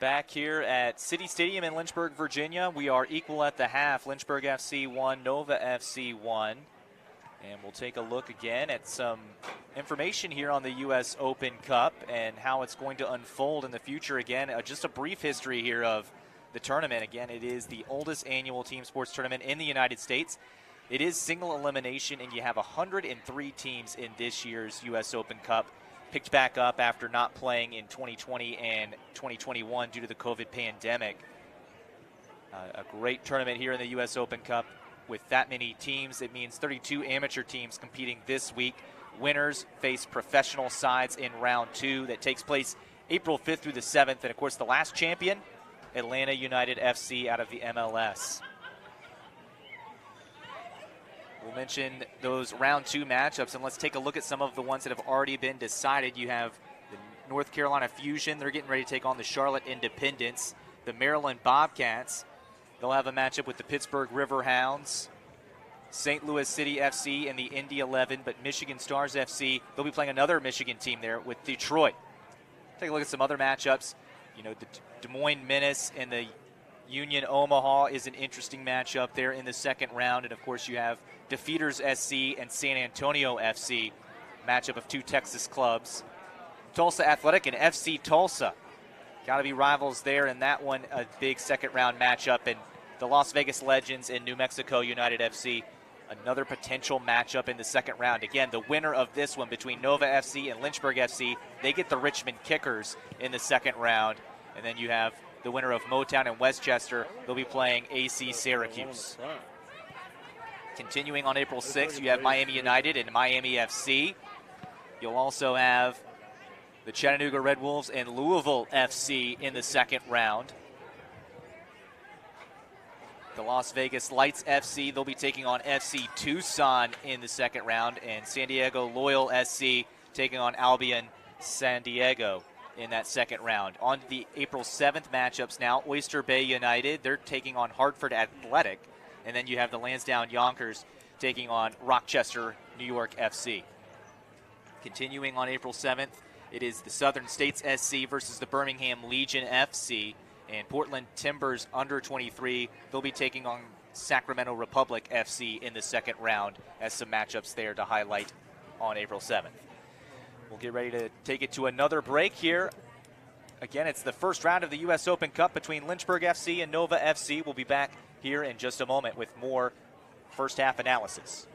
Back here at City Stadium in Lynchburg, Virginia, we are equal at the half. Lynchburg FC 1, Nova FC 1. And we'll take a look again at some information here on the U.S. Open Cup and how it's going to unfold in the future. Again, just a brief history here of the tournament. Again, it is the oldest annual team sports tournament in the United States. It is single elimination, and you have 103 teams in this year's U.S. Open Cup. Picked back up after not playing in 2020 and 2021 due to the COVID pandemic. A great tournament here in the U.S. Open Cup with that many teams. It means 32 amateur teams competing this week. Winners face professional sides in round 2 that takes place April 5th through the 7th. And, of course, the last champion, Atlanta United FC out of the MLS. We'll mention those round 2 matchups, and let's take a look at some of the ones that have already been decided. You have the North Carolina Fusion. They're getting ready to take on the Charlotte Independents. The Maryland Bobcats, they'll have a matchup with the Pittsburgh Riverhounds. St. Louis City FC and the Indy 11, but Michigan Stars FC, they'll be playing another Michigan team there with Detroit. Take a look at some other matchups. You know, the Des Moines Menace and the Union Omaha is an interesting matchup there in the second round. And, of course, you have Defeaters SC and San Antonio FC, matchup of 2 Texas clubs. Tulsa Athletic and FC Tulsa. Got to be rivals there in that one, a big second-round matchup. And the Las Vegas Legends and New Mexico United FC, another potential matchup in the second round. Again, the winner of this one between Nova FC and Lynchburg FC, they get the Richmond Kickers in the second round. And then you have the winner of Motown and Westchester. They'll be playing AC Syracuse. Continuing on April 6th, you have Miami United and Miami FC. You'll also have the Chattanooga Red Wolves and Louisville FC in the second round. The Las Vegas Lights FC, they'll be taking on FC Tucson in the second round. And San Diego Loyal SC taking on Albion San Diego in that second round. On the April 7th matchups now, Oyster Bay United, they're taking on Hartford Athletic. And then you have the Lansdowne Yonkers taking on Rochester New York FC. Continuing on April 7th, it is the Southern States SC versus the Birmingham Legion FC. And Portland Timbers under 23, they'll be taking on Sacramento Republic FC in the second round as some matchups there to highlight on April 7th. We'll get ready to take it to another break here. Again, it's the first round of the U.S. Open Cup between Lynchburg FC and Nova FC. We'll be back here in just a moment with more first half analysis.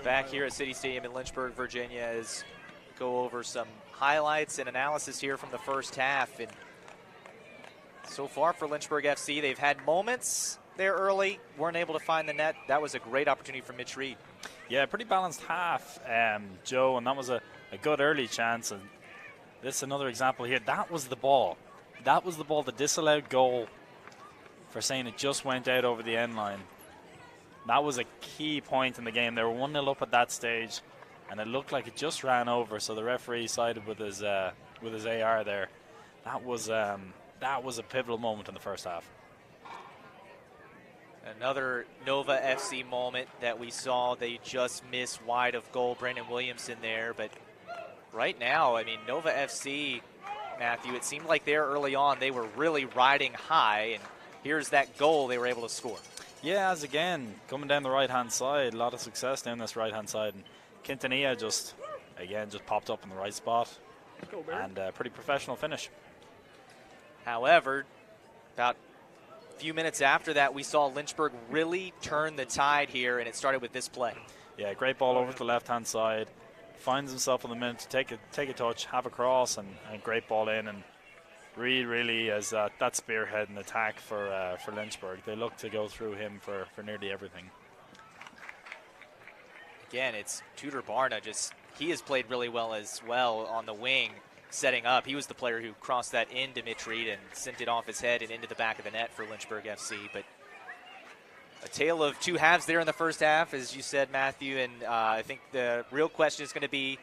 Back here at City Stadium in Lynchburg, Virginia, as go over some highlights and analysis here from the first half. And so far for Lynchburg FC, they've had moments there early, weren't able to find the net. That was a great opportunity for Mitch Reed. Yeah, pretty balanced half, Joe, and that was a good early chance. And this is another example here. That was the ball. That was the ball, the disallowed goal for saying it just went out over the end line. That was a key point in the game. They were 1-0 up at that stage, and it looked like it just ran over, so the referee sided with his AR there. That was a pivotal moment in the first half. Another Nova FC moment that we saw. They just missed wide of goal. Brandon Williamson there. But right now, I mean, Nova FC, Matthew, it seemed like there early on they were really riding high. And here's that goal they were able to score. Yeah, as again, coming down the right-hand side, a lot of success down this right-hand side. And Quintanilla just popped up in the right spot. And a pretty professional finish. However, about a few minutes after that, we saw Lynchburg really turn the tide here, and it started with this play. Yeah, great ball over to the left-hand side. Finds himself on the minute to take a touch, have a cross, and great ball in. And Reed really is that spearhead and attack for Lynchburg. They look to go through him for nearly everything. Again, it's Tudor Barna. He has played really well as well on the wing, setting up. He was the player who crossed that into Mitch Reed and sent it off his head and into the back of the net for Lynchburg FC. But a tale of two halves there in the first half, as you said, Matthew. And I think the real question is going to be,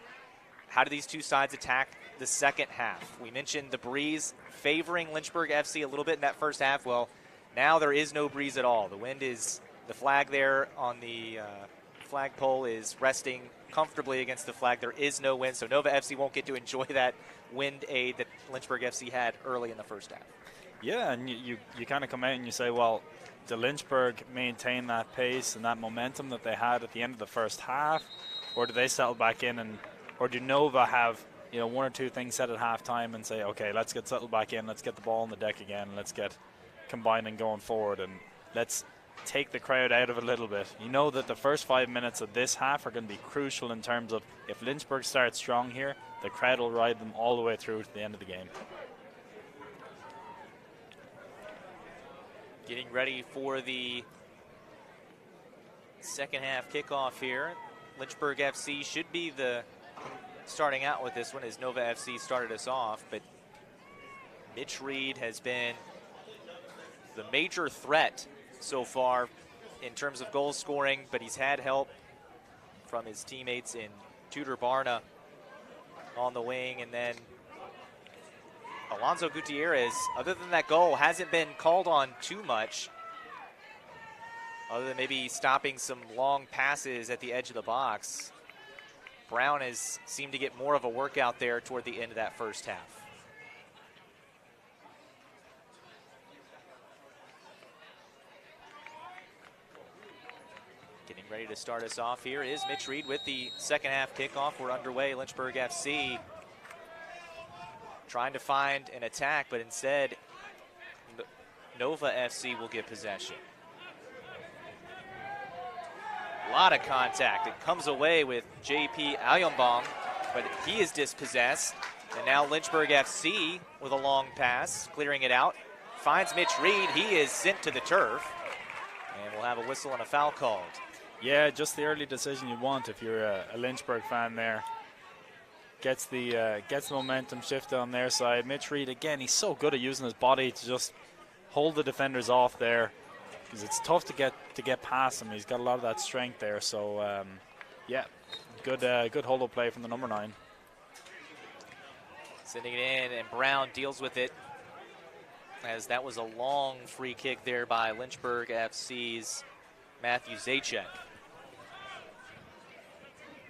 how do these two sides attack the second half? We mentioned the breeze favoring Lynchburg FC a little bit in that first half. Well, now there is no breeze at all. The flag there on the flagpole is resting comfortably against the flag. There is no wind, so Nova FC won't get to enjoy that wind aid that Lynchburg FC had early in the first half. Yeah, and you kind of come out and you say, well, did Lynchburg maintain that pace and that momentum that they had at the end of the first half, or do they settle back in, or do Nova have one or two things said at halftime and say, okay, let's get settled back in, let's get the ball on the deck again, let's get combining going forward, and let's take the crowd out of it a little bit. You know that the first 5 minutes of this half are going to be crucial in terms of if Lynchburg starts strong here, the crowd will ride them all the way through to the end of the game. Getting ready for the second half kickoff here. Lynchburg FC should be the starting out with this one as Nova FC started us off, but Mitch Reed has been the major threat so far in terms of goal scoring, but he's had help from his teammates in Tudor Barna on the wing, and then Alonso Gutierrez, other than that goal, hasn't been called on too much, other than maybe stopping some long passes at the edge of the box. Brown has seemed to get more of a workout there toward the end of that first half. Getting ready to start us off here is Mitch Reed with the second half kickoff. We're underway. Lynchburg FC trying to find an attack, but instead Nova FC will get possession. A lot of contact. It comes away with J.P. Ayombong, but he is dispossessed. And now Lynchburg FC with a long pass, clearing it out. Finds Mitch Reed. He is sent to the turf. And we'll have a whistle and a foul called. Yeah, just the early decision you want if you're a Lynchburg fan there. Gets the momentum shift on their side. Mitch Reed, again, he's so good at using his body to just hold the defenders off there, because it's tough to get past him. He's got a lot of that strength there. So, yeah, good hold-up play from the number 9. Sending it in, and Brown deals with it, as that was a long free kick there by Lynchburg FC's Matthew Zajac.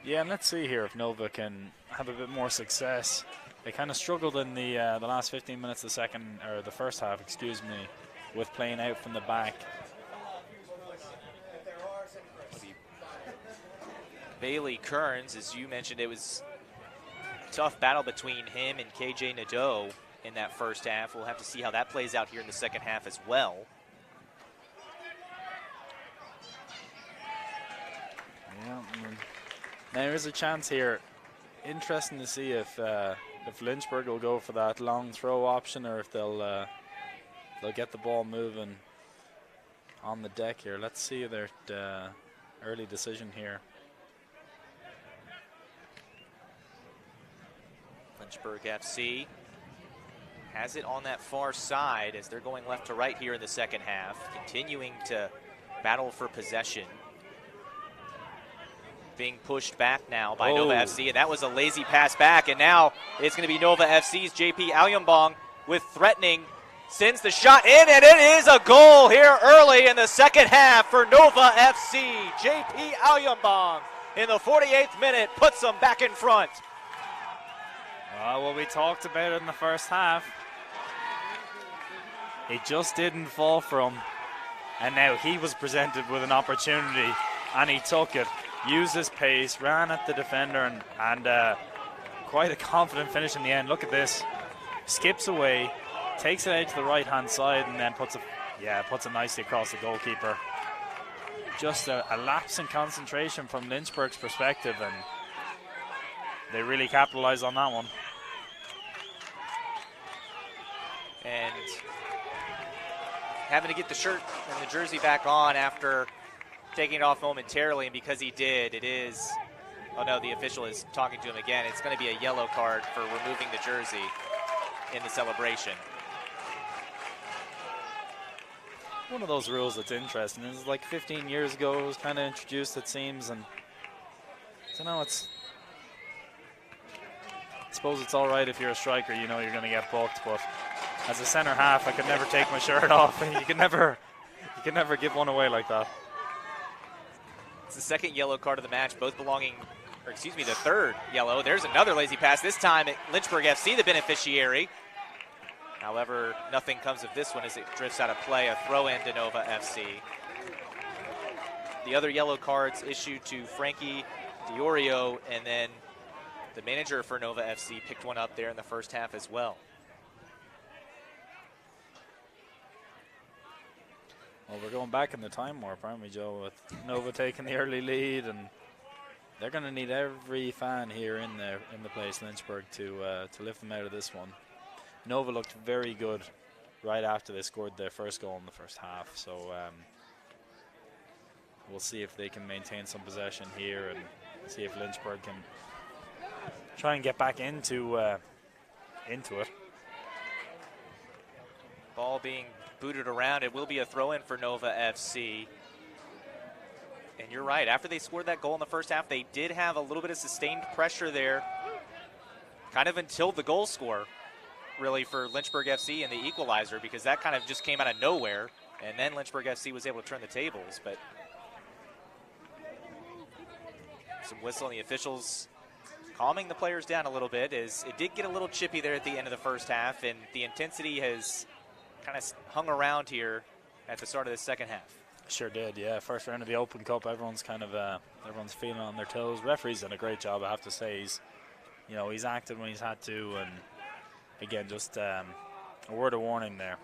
Yeah, and let's see here if Nova can have a bit more success. They kind of struggled in the last 15 minutes of the first half, with playing out from the back. Bailey Kearns, as you mentioned, it was a tough battle between him and KJ Nadeau in that first half. We'll have to see how that plays out here in the second half as well. Yeah, Now there's a chance here. Interesting to see if Lynchburg will go for that long throw option, or if they'll get the ball moving on the deck here. Let's see their early decision here. Lynchburg FC has it on that far side as they're going left to right here in the second half, continuing to battle for possession. Being pushed back now by Nova FC, and that was a lazy pass back, and now it's going to be Nova FC's JP Alyambong with threatening, sends the shot in, and it is a goal here early in the second half for Nova FC. JP Alyambong in the 48th minute puts them back in front. Well, we talked about it in the first half. It just didn't fall for him, and now he was presented with an opportunity, and he took it. Used his pace, ran at the defender, and quite a confident finish in the end. Look at this. Skips away, takes it out to the right-hand side, and then puts it nicely across the goalkeeper. Just a lapse in concentration from Lynchburg's perspective, and they really capitalized on that one. And having to get the shirt and the jersey back on after taking it off momentarily, and because he did, it is, oh no, the official is talking to him again. It's going to be a yellow card for removing the jersey in the celebration. One of those rules that's interesting. It was like 15 years ago, it was kind of introduced, it seems, and so now I suppose it's all right if you're a striker, you know you're going to get booked, but as a center half, I could never take my shirt off. You can never give one away like that. It's the second yellow card of the match, both belonging, or excuse me, the third yellow. There's another lazy pass, this time at Lynchburg FC, the beneficiary. However, nothing comes of this one as it drifts out of play, a throw-in to Nova FC. The other yellow cards issued to Frankie Diorio, and then the manager for Nova FC picked one up there in the first half as well. Well, we're going back in the time warp, aren't we, Joe, with Nova taking the early lead, and they're going to need every fan here in the place, Lynchburg, to lift them out of this one. Nova looked very good right after they scored their first goal in the first half, so we'll see if they can maintain some possession here and see if Lynchburg can try and get back into it. Ball being booted around. It will be a throw-in for Nova FC. And you're right, after they scored that goal in the first half, they did have a little bit of sustained pressure there, kind of until the goal score, really, for Lynchburg FC and the equalizer, because that kind of just came out of nowhere, and then Lynchburg FC was able to turn the tables. But some whistle, and the officials calming the players down a little bit, as it did get a little chippy there at the end of the first half, and the intensity has kind of hung around here at the start of the second half. Sure did, yeah. First round of the Open Cup, everyone's kind of everyone's feeling on their toes. Referee's done a great job, I have to say. He's acted when he's had to, and again, just a word of warning there.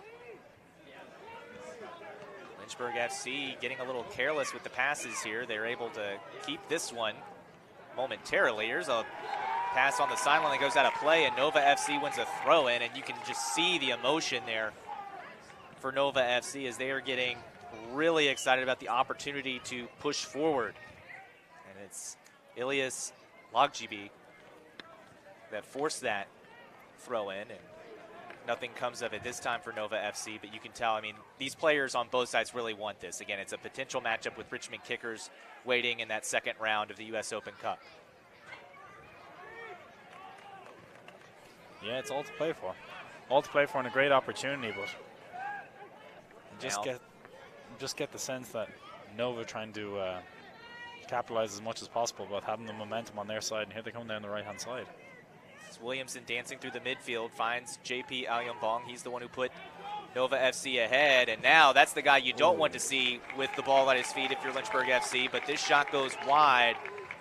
Lynchburg FC getting a little careless with the passes here. They're able to keep this one momentarily. Here's a pass on the sideline that goes out of play, and Nova FC wins a throw-in, and you can just see the emotion there for Nova FC as they are getting really excited about the opportunity to push forward. And it's Ilias Logjibi that forced that throw-in, and nothing comes of it this time for Nova FC, but you can tell, I mean, these players on both sides really want this. Again, it's a potential matchup with Richmond Kickers waiting in that second round of the U.S. Open Cup. Yeah, it's all to play for. All to play for, and a great opportunity, but just get the sense that Nova trying to capitalize as much as possible about having the momentum on their side, and here they come down the right-hand side. It's Williamson dancing through the midfield, finds JP Alyambong. He's the one who put Nova FC ahead, and now that's the guy you don't want to see with the ball at his feet if you're Lynchburg FC, but this shot goes wide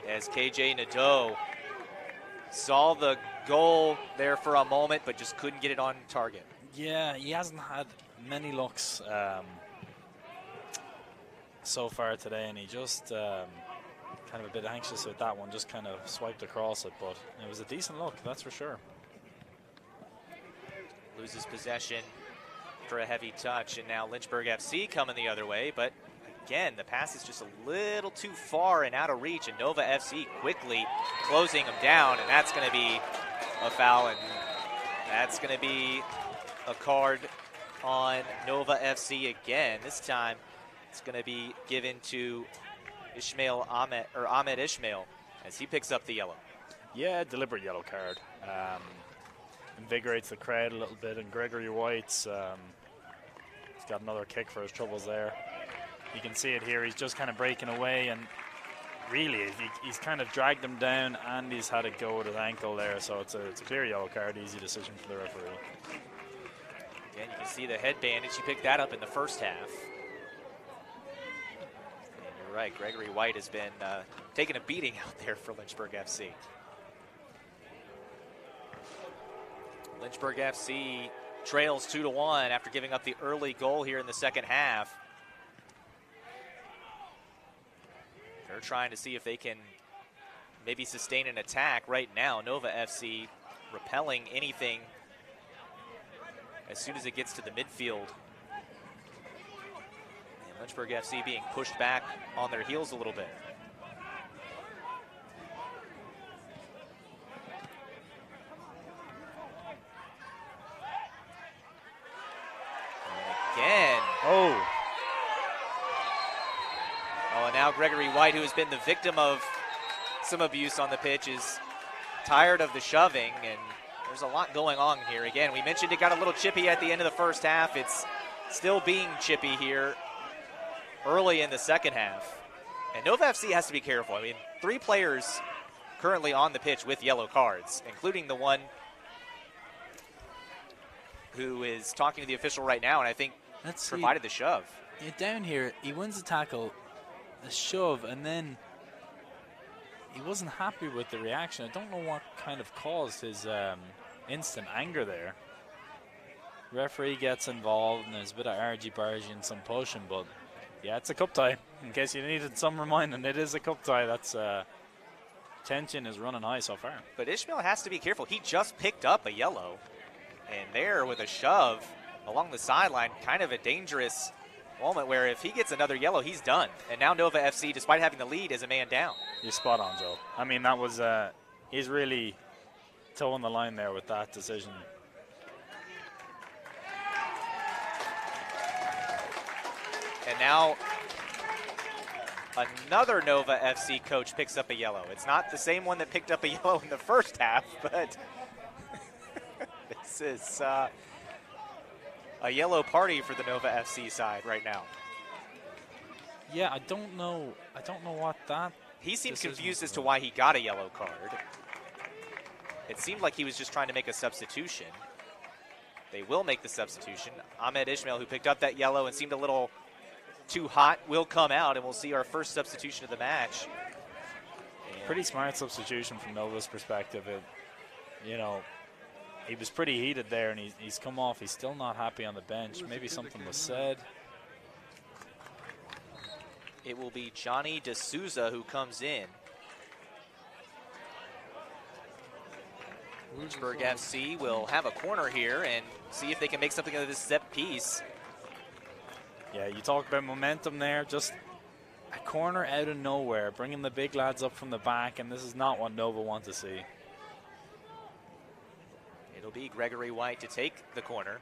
as KJ Nadeau saw the goal there for a moment, but just couldn't get it on target. Yeah, he hasn't had many looks so far today, and he just kind of a bit anxious with that one, just kind of swiped across it, but it was a decent look, that's for sure. Loses possession for a heavy touch, and now Lynchburg FC coming the other way, but again, the pass is just a little too far and out of reach, and Nova FC quickly closing them down, and that's going to be a foul, and that's going to be a card on Nova FC again. This time, it's going to be given to Ahmed Ishmael, as he picks up the yellow. Yeah, deliberate yellow card. Invigorates the crowd a little bit, and Gregory White's he's got another kick for his troubles there. You can see it here. He's just kind of breaking away, and really, he's kind of dragged him down, and he's had a go with his ankle there. So it's a clear yellow card, easy decision for the referee. Again, you can see the head bandage. He picked that up in the first half. And you're right, Gregory White has been taking a beating out there for Lynchburg FC. Lynchburg FC trails 2-1 after giving up the early goal here in the second half. They're trying to see if they can maybe sustain an attack right now. Nova FC repelling anything as soon as it gets to the midfield. And Lynchburg FC being pushed back on their heels a little bit. And again. Oh, and now Gregory White, who has been the victim of some abuse on the pitch, is tired of the shoving, and there's a lot going on here. Again, we mentioned it got a little chippy at the end of the first half. It's still being chippy here early in the second half. And Nova FC has to be careful. I mean, 3 players currently on the pitch with yellow cards, including the one who is talking to the official right now, and I think provided the shove. Yeah, down here, he wins the tackle, a shove, and then he wasn't happy with the reaction. I don't know what kind of caused his instant anger there. Referee gets involved, and there's a bit of argy-bargy and some pushing, but yeah, it's a cup tie. In case you needed some reminding, it is a cup tie. That's tension is running high so far. But Ishmael has to be careful. He just picked up a yellow, and there with a shove along the sideline, kind of a dangerous moment where if he gets another yellow, he's done. And now Nova FC, despite having the lead, is a man down. You're spot on, Joe. I mean, that was he's really toeing the line there with that decision. And now another Nova FC coach picks up a yellow. It's not the same one that picked up a yellow in the first half, but this is a yellow party for the Nova FC side right now. Yeah, I don't know what that. He seems confused as to why he got a yellow card. It seemed like he was just trying to make a substitution. They will make the substitution. Ahmed Ishmael, who picked up that yellow and seemed a little too hot, will come out, and we'll see our first substitution of the match. And pretty smart substitution from Nova's perspective. You know, he was pretty heated there, and he's come off. He's still not happy on the bench. Maybe something was said. It will be Johnny D'Souza who comes in. Lynchburg FC will have a corner here and see if they can make something of this set piece. Yeah, you talk about momentum there. Just a corner out of nowhere, bringing the big lads up from the back, and this is not what Nova want to see. It'll be Gregory White to take the corner.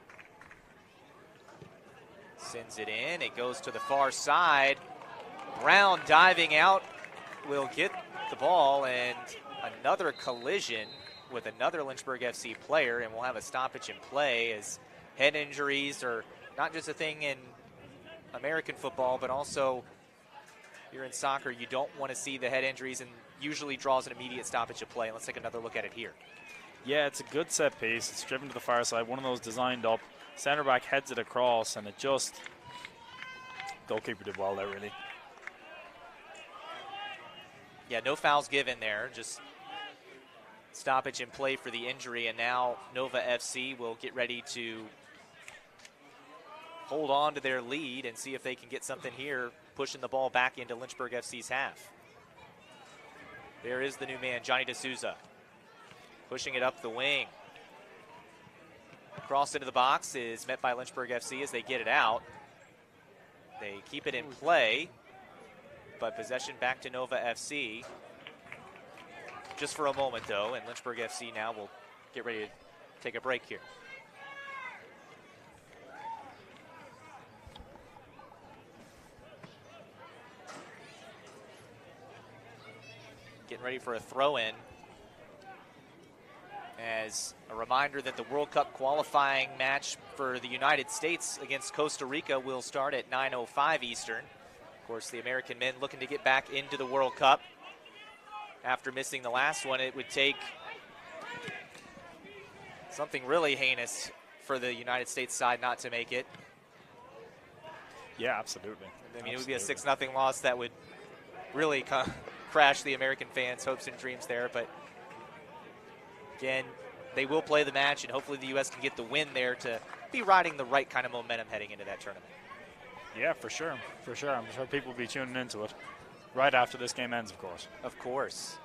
Sends it in. It goes to the far side. Brown diving out will get the ball, and another collision with another Lynchburg FC player, and we'll have a stoppage in play as head injuries are not just a thing in American football, but also here in soccer. You don't want to see the head injuries, and usually draws an immediate stoppage of play. And let's take another look at it here. Yeah, it's a good set piece. It's driven to the far side, one of those designed up. Center back heads it across, and it just, goalkeeper did well there, really. Yeah, no fouls given there, just stoppage in play for the injury, and now Nova FC will get ready to hold on to their lead and see if they can get something here, pushing the ball back into Lynchburg FC's half. There is the new man, Johnny D'Souza, pushing it up the wing. Crossed into the box is met by Lynchburg FC as they get it out. They keep it in play, but possession back to Nova FC. Just for a moment, though, and Lynchburg FC now will get ready to take a break here. Getting ready for a throw-in. As a reminder that the World Cup qualifying match for the United States against Costa Rica will start at 9:05 Eastern. Of course, the American men looking to get back into the World Cup. After missing the last one, it would take something really heinous for the United States side not to make it. Yeah, absolutely. I mean, it would be a 6-0 loss that would really crash the American fans' hopes and dreams there, but again, they will play the match, and hopefully the U.S. can get the win there to be riding the right kind of momentum heading into that tournament. Yeah, for sure. For sure. I'm sure people will be tuning into it right after this game ends, of course. Of course.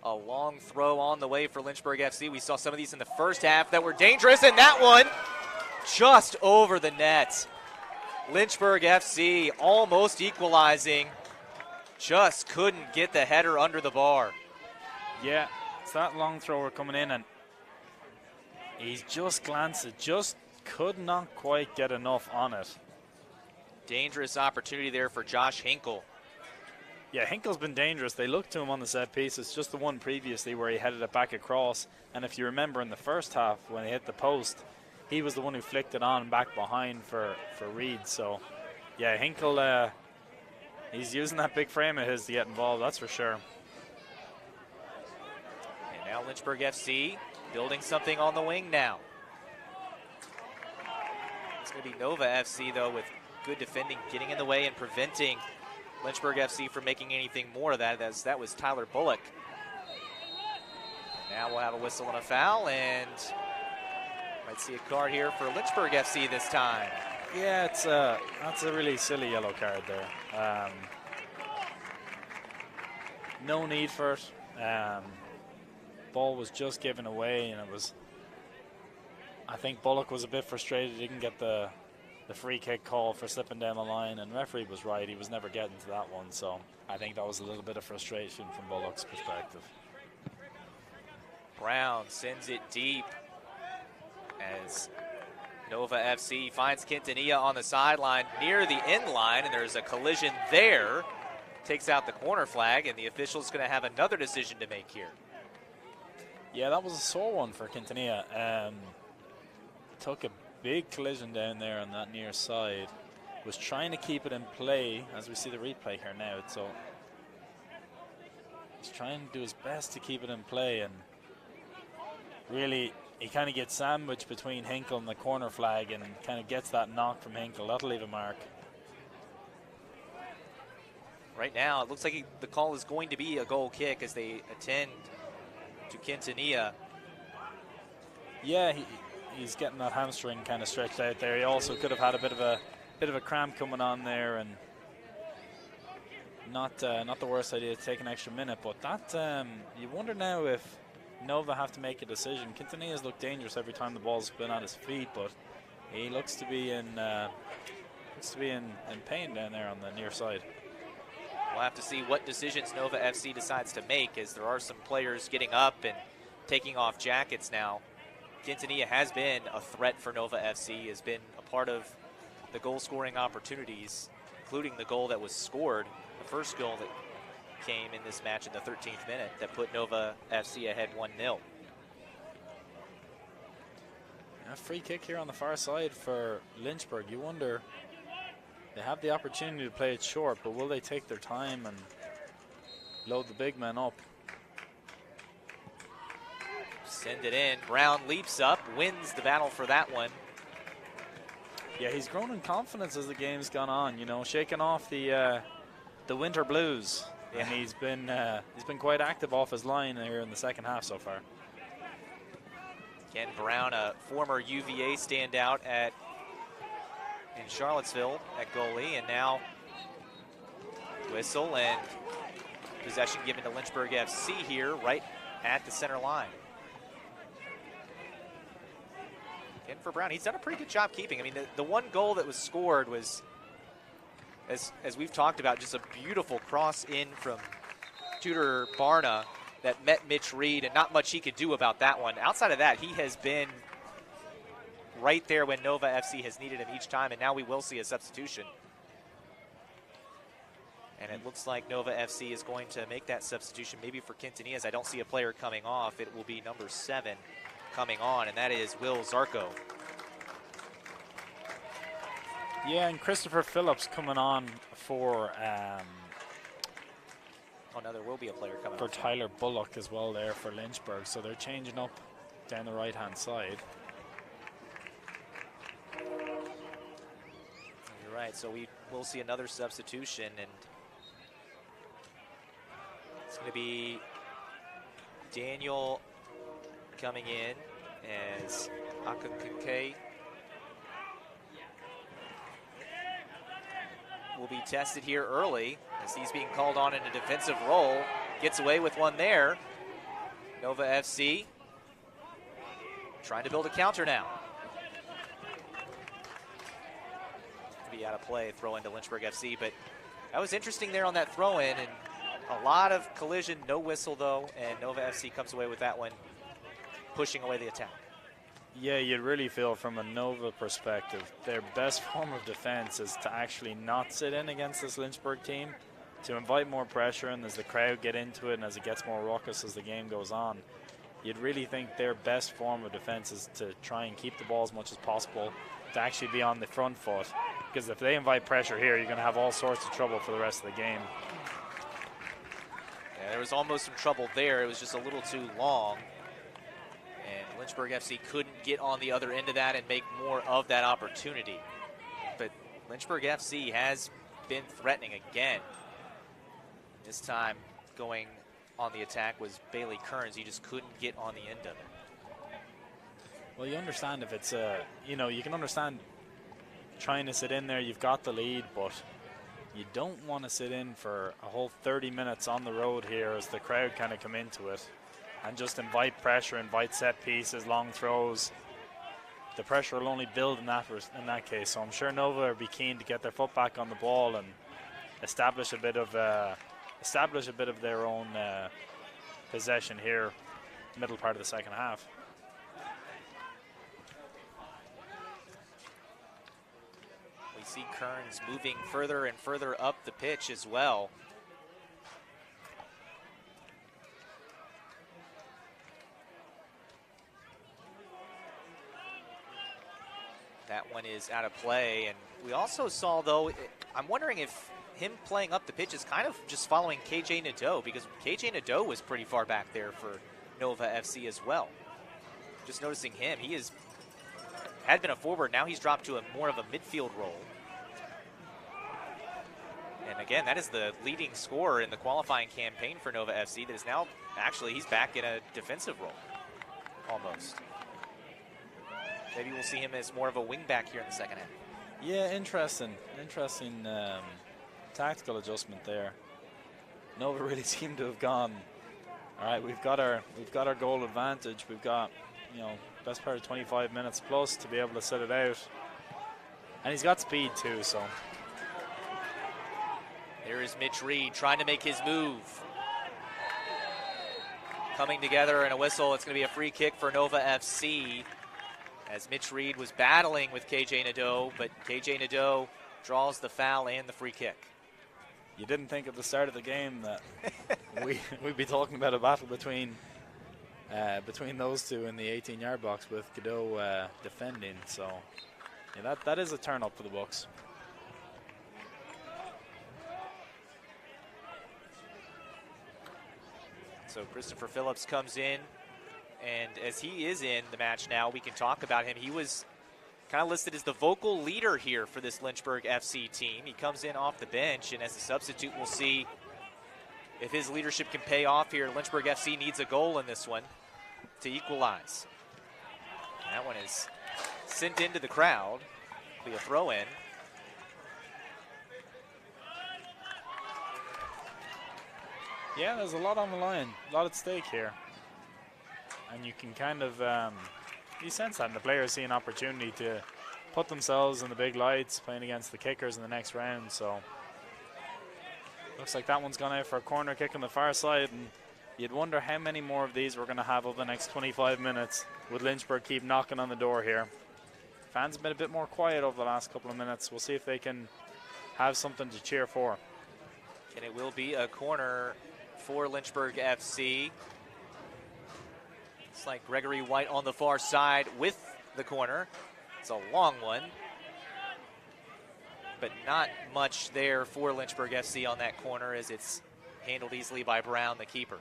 A long throw on the way for Lynchburg FC. We saw some of these in the first half that were dangerous, and that one just over the net. Lynchburg FC almost equalizing. Just couldn't get the header under the bar. Yeah, it's that long thrower coming in, and he's just glanced it, just could not quite get enough on it. Dangerous opportunity there for Josh Hinkle. Yeah, Hinkle's been dangerous. They looked to him on the set piece. It's just the one previously where he headed it back across. And if you remember in the first half when he hit the post, he was the one who flicked it on back behind for Reed. So, yeah, Hinkle, he's using that big frame of his to get involved, that's for sure. And now Lynchburg FC building something on the wing now. It's going to be Nova FC, though, with good defending, getting in the way and preventing Lynchburg FC from making anything more of that, as that was Tyler Bullock. And now we'll have a whistle and a foul, and might see a card here for Lynchburg FC this time. Yeah, that's a really silly yellow card there. No need for it. Ball was just given away, and it was, I think Bullock was a bit frustrated. He didn't get the free kick call for slipping down the line, and the referee was right. He was never getting to that one, so I think that was a little bit of frustration from Bullock's perspective. Brown sends it deep as Nova FC finds Quintanilla on the sideline near the end line, and there's a collision there. Takes out the corner flag, and the official's going to have another decision to make here. Yeah, that was a sore one for Quintanilla. Took a big collision down there on that near side. Was trying to keep it in play, as we see the replay here now. So he's trying to do his best to keep it in play, and really he kind of gets sandwiched between Hinkle and the corner flag, and kind of gets that knock from Hinkle. That'll leave a mark. Right now, it looks like the call is going to be a goal kick as they attend to Quintanilla. Yeah, he's getting that hamstring kind of stretched out there. He also could have had a bit of a cramp coming on there, and not the worst idea to take an extra minute. But that you wonder now if Nova have to make a decision. Quintanilla's looked dangerous every time the ball's been at his feet, but he looks to be in pain down there on the near side. We'll have to see what decisions Nova FC decides to make, as there are some players getting up and taking off jackets now. Quintanilla has been a threat for Nova FC, has been a part of the goal-scoring opportunities, including the goal that was scored, the first goal that came in this match in the 13th minute that put Nova FC ahead 1-0. A free kick here on the far side for Lynchburg. You wonder, they have the opportunity to play it short, but will they take their time and load the big man up? Send it in. Brown leaps up, wins the battle for that one. Yeah, he's grown in confidence as the game's gone on, you know, shaking off the winter blues. Yeah. And he's been quite active off his line here in the second half so far. Ken Brown, a former UVA standout in Charlottesville at goalie, and now whistle, and Possession given to Lynchburg FC here, right at the center line. And for Brown, he's done a pretty good job keeping. I mean, the one goal that was scored was, as we've talked about, just a beautiful cross in from Tudor Barna that met Mitch Reed, and not much he could do about that one. Outside of that, he has been right there when Nova FC has needed him each time, and now we will see a substitution. And it looks like Nova FC is going to make that substitution maybe for Quintanillas. I don't see a player coming off. It will be number 7 coming on, and that is Will Zarco. Yeah, and Christopher Phillips coming on for oh no, there will be a player coming for off. Tyler Bullock as well there for Lynchburg. So they're changing up down the right-hand side. You're right, so we will see another substitution, and it's going to be Daniel coming in as Akunkunke will be tested here early as he's being called on in a defensive role. Gets away with one there. Nova FC trying to build a counter now. Be out of play, throw into Lynchburg FC, but that was interesting there on that throw in, and a lot of collision, no whistle though, and Nova FC comes away with that one, pushing away the attack. Yeah, you really feel from a Nova perspective, their best form of defense is to actually not sit in against this Lynchburg team, to invite more pressure, and as the crowd get into it and as it gets more raucous as the game goes on, you'd really think their best form of defense is to try and keep the ball as much as possible, to actually be on the front foot, because if they invite pressure here, you're going to have all sorts of trouble for the rest of the game. Yeah, there was almost some trouble there. It was just a little too long. And Lynchburg FC couldn't get on the other end of that and make more of that opportunity. But Lynchburg FC has been threatening again. This time going on the attack was Bailey Kearns. He just couldn't get on the end of it. Well, you understand if it's you know, you can understand trying to sit in there, you've got the lead, but you don't want to sit in for a whole 30 minutes on the road here as the crowd kind of come into it and just invite pressure, invite set pieces, long throws. The pressure will only build in that case. So I'm sure Nova will be keen to get their foot back on the ball and establish a bit of their own possession here, middle part of the second half. We see Kearns moving further and further up the pitch as well. That one is out of play, and we also saw, though, I'm wondering if him playing up the pitch is kind of just following KJ Nadeau, because KJ Nadeau was pretty far back there for Nova FC as well. Just noticing him, he had been a forward, now he's dropped to more of a midfield role. And again, that is the leading scorer in the qualifying campaign for Nova FC that is now, actually, he's back in a defensive role, almost. Maybe we'll see him as more of a wingback here in the second half. Yeah, interesting tactical adjustment there. Nova really seemed to have gone, all right, we've got our goal advantage. We've got, you know, best part of 25 minutes plus to be able to set it out. And he's got speed too, so. There is Mitch Reed trying to make his move. Coming together and a whistle. It's going to be a free kick for Nova FC, as Mitch Reed was battling with KJ Nadeau, but KJ Nadeau draws the foul and the free kick. You didn't think at the start of the game that we'd be talking about a battle between those two in the 18-yard box with Godot defending. So yeah, that is a turn up for the Bucks. So Christopher Phillips comes in, and as he is in the match now, we can talk about him. He was kind of listed as the vocal leader here for this Lynchburg FC team. He comes in off the bench, and as a substitute, we'll see if his leadership can pay off here. Lynchburg FC needs a goal in this one to equalize. That one is sent into the crowd. Be a throw-in. Yeah, there's a lot on the line, a lot at stake here. And you can kind of, you sense that, and the players see an opportunity to put themselves in the big lights, playing against the kickers in the next round. So looks like that one's gone out for a corner kick on the far side, and you'd wonder how many more of these we're going to have over the next 25 minutes. Would Lynchburg keep knocking on the door here? Fans have been a bit more quiet over the last couple of minutes. We'll see if they can have something to cheer for. And it will be a corner for Lynchburg FC. It's like Gregory White on the far side with the corner. It's a long one, but not much there for Lynchburg FC on that corner, as it's handled easily by Brown, the keeper.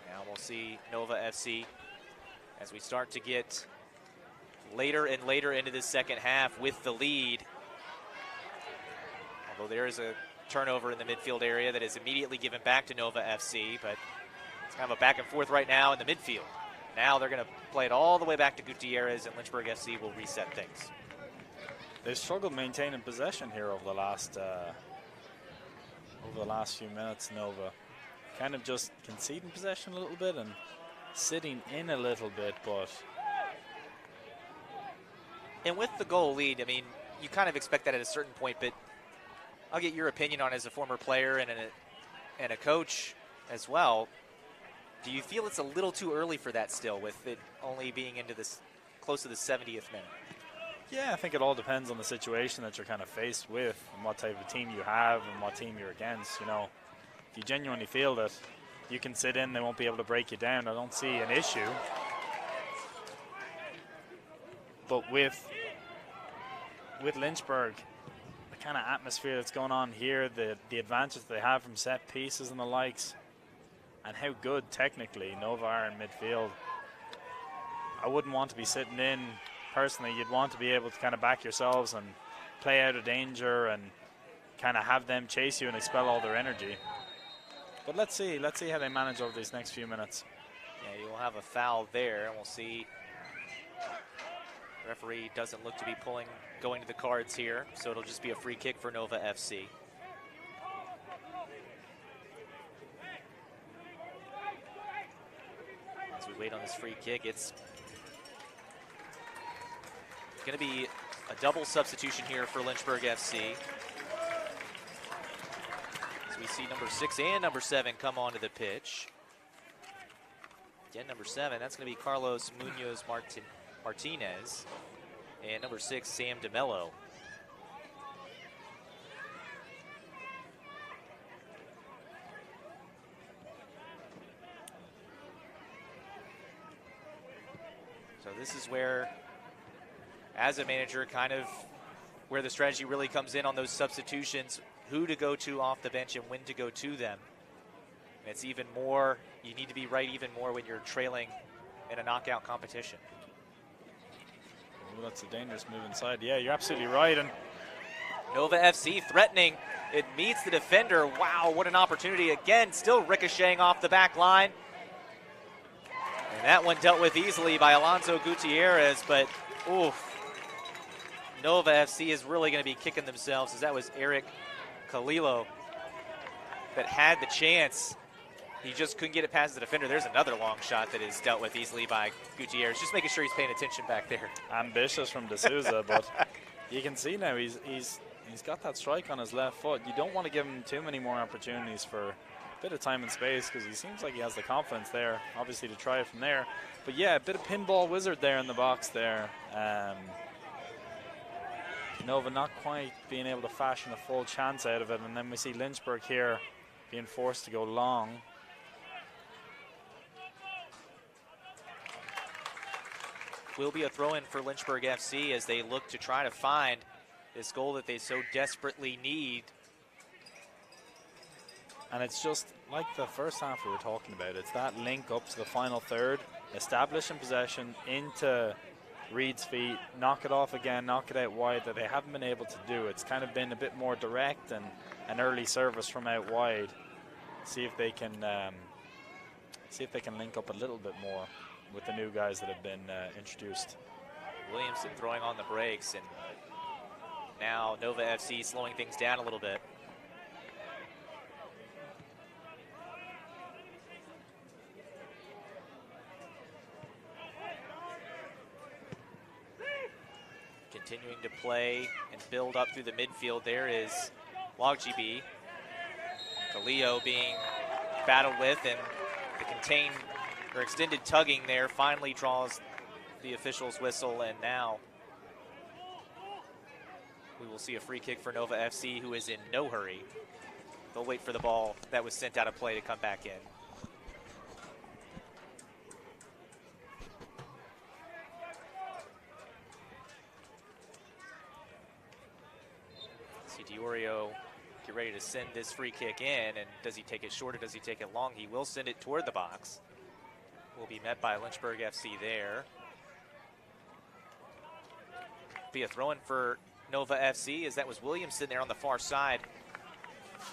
Now we'll see Nova FC as we start to get later and later into the second half with the lead. Although there is a turnover in the midfield area that is immediately given back to Nova FC, but it's kind of a back and forth right now in the midfield. Now they're going to play it all the way back to Gutierrez, and Lynchburg FC will reset things. They've struggled maintaining possession here over the last few minutes. Nova kind of just conceding possession a little bit and sitting in a little bit, but. And with the goal lead, I mean, you kind of expect that at a certain point, but I'll get your opinion on it as a former player and a coach as well. Do you feel it's a little too early for that still, with it only being into this close to the 70th minute? Yeah, I think it all depends on the situation that you're kind of faced with and what type of team you have and what team you're against. You know, if you genuinely feel that you can sit in, they won't be able to break you down, I don't see an issue. But with Lynchburg, the kind of atmosphere that's going on here, the advantage they have from set pieces and the likes, and how good technically Nova are in midfield, I wouldn't want to be sitting in personally. You'd want to be able to kind of back yourselves and play out of danger and kind of have them chase you and expel all their energy. But let's see how they manage over these next few minutes. Yeah, you'll have a foul there, and we'll see. The referee doesn't look to be going to the cards here, so it'll just be a free kick for Nova FC. As we wait on this free kick, it's going to be a double substitution here for Lynchburg FC. As we see number 6 and number 7 come onto the pitch. Again, number 7, that's going to be Carlos Munoz Martinez. And number 6, Sam DeMello. So this is where, as a manager, kind of where the strategy really comes in on those substitutions, who to go to off the bench and when to go to them. And it's even more, you need to be right even more when you're trailing in a knockout competition. Ooh, that's a dangerous move inside. Yeah, you're absolutely right. And Nova FC threatening. It meets the defender. Wow, what an opportunity. Again, still ricocheting off the back line. And that one dealt with easily by Alonso Gutierrez, but oof. Nova FC is really going to be kicking themselves, as that was Eric Kalilo that had the chance. He just couldn't get it past the defender. There's another long shot that is dealt with easily by Gutierrez. Just making sure he's paying attention back there. Ambitious from D'Souza, but you can see now he's got that strike on his left foot. You don't want to give him too many more opportunities for a bit of time and space, because he seems like he has the confidence there, obviously, to try it from there. But yeah, a bit of pinball wizard there in the box there. Nova not quite being able to fashion a full chance out of it, and then we see Lynchburg here being forced to go long. Will be a throw-in for Lynchburg FC as they look to try to find this goal that they so desperately need. And it's just like the first half we were talking about. It's that link up to the final third, establishing possession into Reed's feet, knock it off again, knock it out wide, that they haven't been able to do. It's kind of been a bit more direct and an early service from out wide. See if they can link up a little bit more with the new guys that have been introduced. Williamson throwing on the brakes, and now Nova FC slowing things down a little bit. to play and build up through the midfield. There is Loggiby. Kaleo being battled with, and the contained or extended tugging there finally draws the official's whistle, and now we will see a free kick for Nova FC, who is in no hurry. They'll wait for the ball that was sent out of play to come back in. See Diorio get ready to send this free kick in, and does he take it short or does he take it long? He will send it toward the box. Will be met by Lynchburg FC there. Be a throw-in for Nova FC, as that was Williamson there on the far side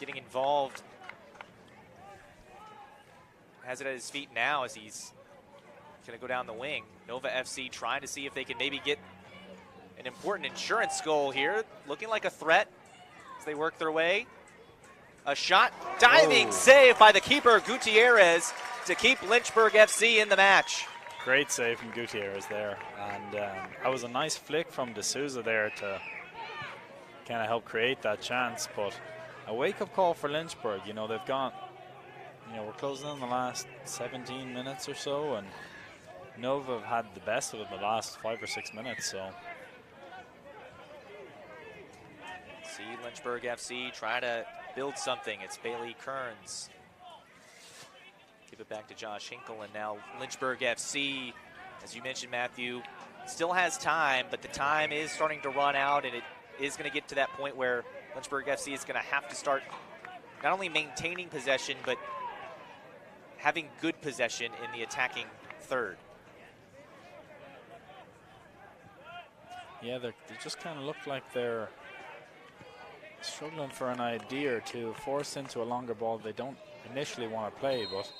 getting involved. Has it at his feet now as he's going to go down the wing. Nova FC trying to see if they can maybe get an important insurance goal here. Looking like a threat as they work their way. A shot, diving save by the keeper, Gutierrez, to keep Lynchburg FC in the match. Great save from Gutierrez there. And that was a nice flick from D'Souza there to kind of help create that chance. But a wake-up call for Lynchburg. You know, they've gone, you know, we're closing in the last 17 minutes or so, and Nova have had the best of it in the last 5 or 6 minutes, so. See Lynchburg FC try to build something. It's Bailey Kearns. Give it back to Josh Hinkle, and now Lynchburg FC, as you mentioned, Matthew, still has time, but the time is starting to run out, and it is going to get to that point where Lynchburg FC is going to have to start not only maintaining possession, but having good possession in the attacking third. Yeah, they just kind of look like they're struggling for an idea or two, forced into a longer ball they don't initially want to play, but.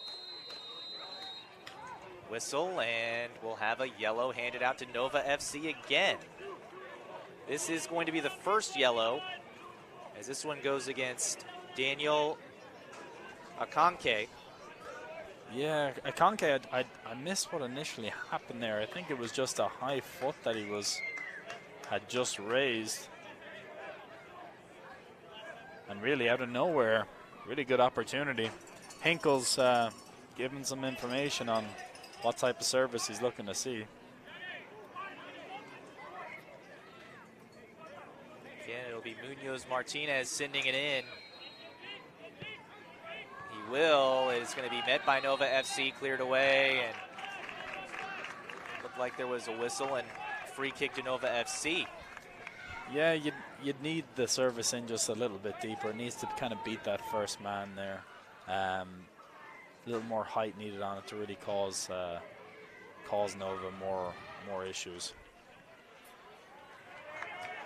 Whistle, and we'll have a yellow handed out to Nova FC again. This is going to be the first yellow, as this one goes against Daniel Akanke. Yeah, Akanke, I missed what initially happened there. I think it was just a high foot that he had just raised. And really out of nowhere, really good opportunity. Hinkle's given some information on what type of service he's looking to see. Again, it'll be Munoz Martinez sending it in. He will. It is going to be met by Nova FC, cleared away, and looked like there was a whistle and free kick to Nova FC. Yeah, you'd need the service in just a little bit deeper. It needs to kind of beat that first man there. A little more height needed on it to really cause Nova more issues.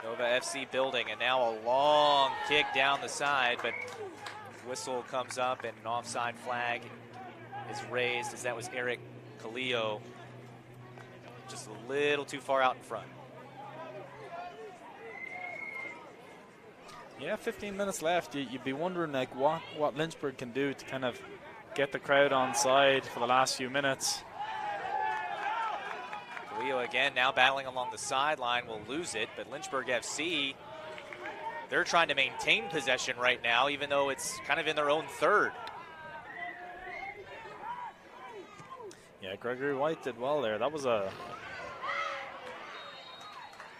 Nova FC building, and now a long kick down the side, but whistle comes up and an offside flag is raised, as that was Eric Kaleo, just a little too far out in front. Yeah, 15 minutes left. You'd be wondering like what Lynchburg can do to kind of get the crowd on side for the last few minutes. Kaleo again now battling along the sideline, will lose it, but Lynchburg FC, they're trying to maintain possession right now, even though it's kind of in their own third. Yeah, Gregory White did well there. That was a,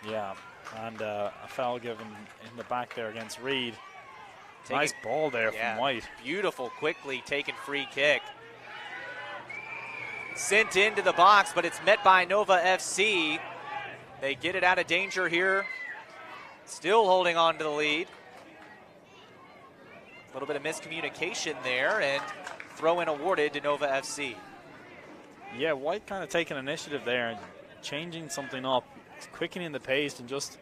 yeah, and a foul given in the back there against Reed. Nice ball there from White. Beautiful, quickly taken free kick. Sent into the box, but it's met by Nova FC. They get it out of danger here. Still holding on to the lead. A little bit of miscommunication there, and throw-in awarded to Nova FC. Yeah, White kind of taking initiative there and changing something up, quickening the pace and just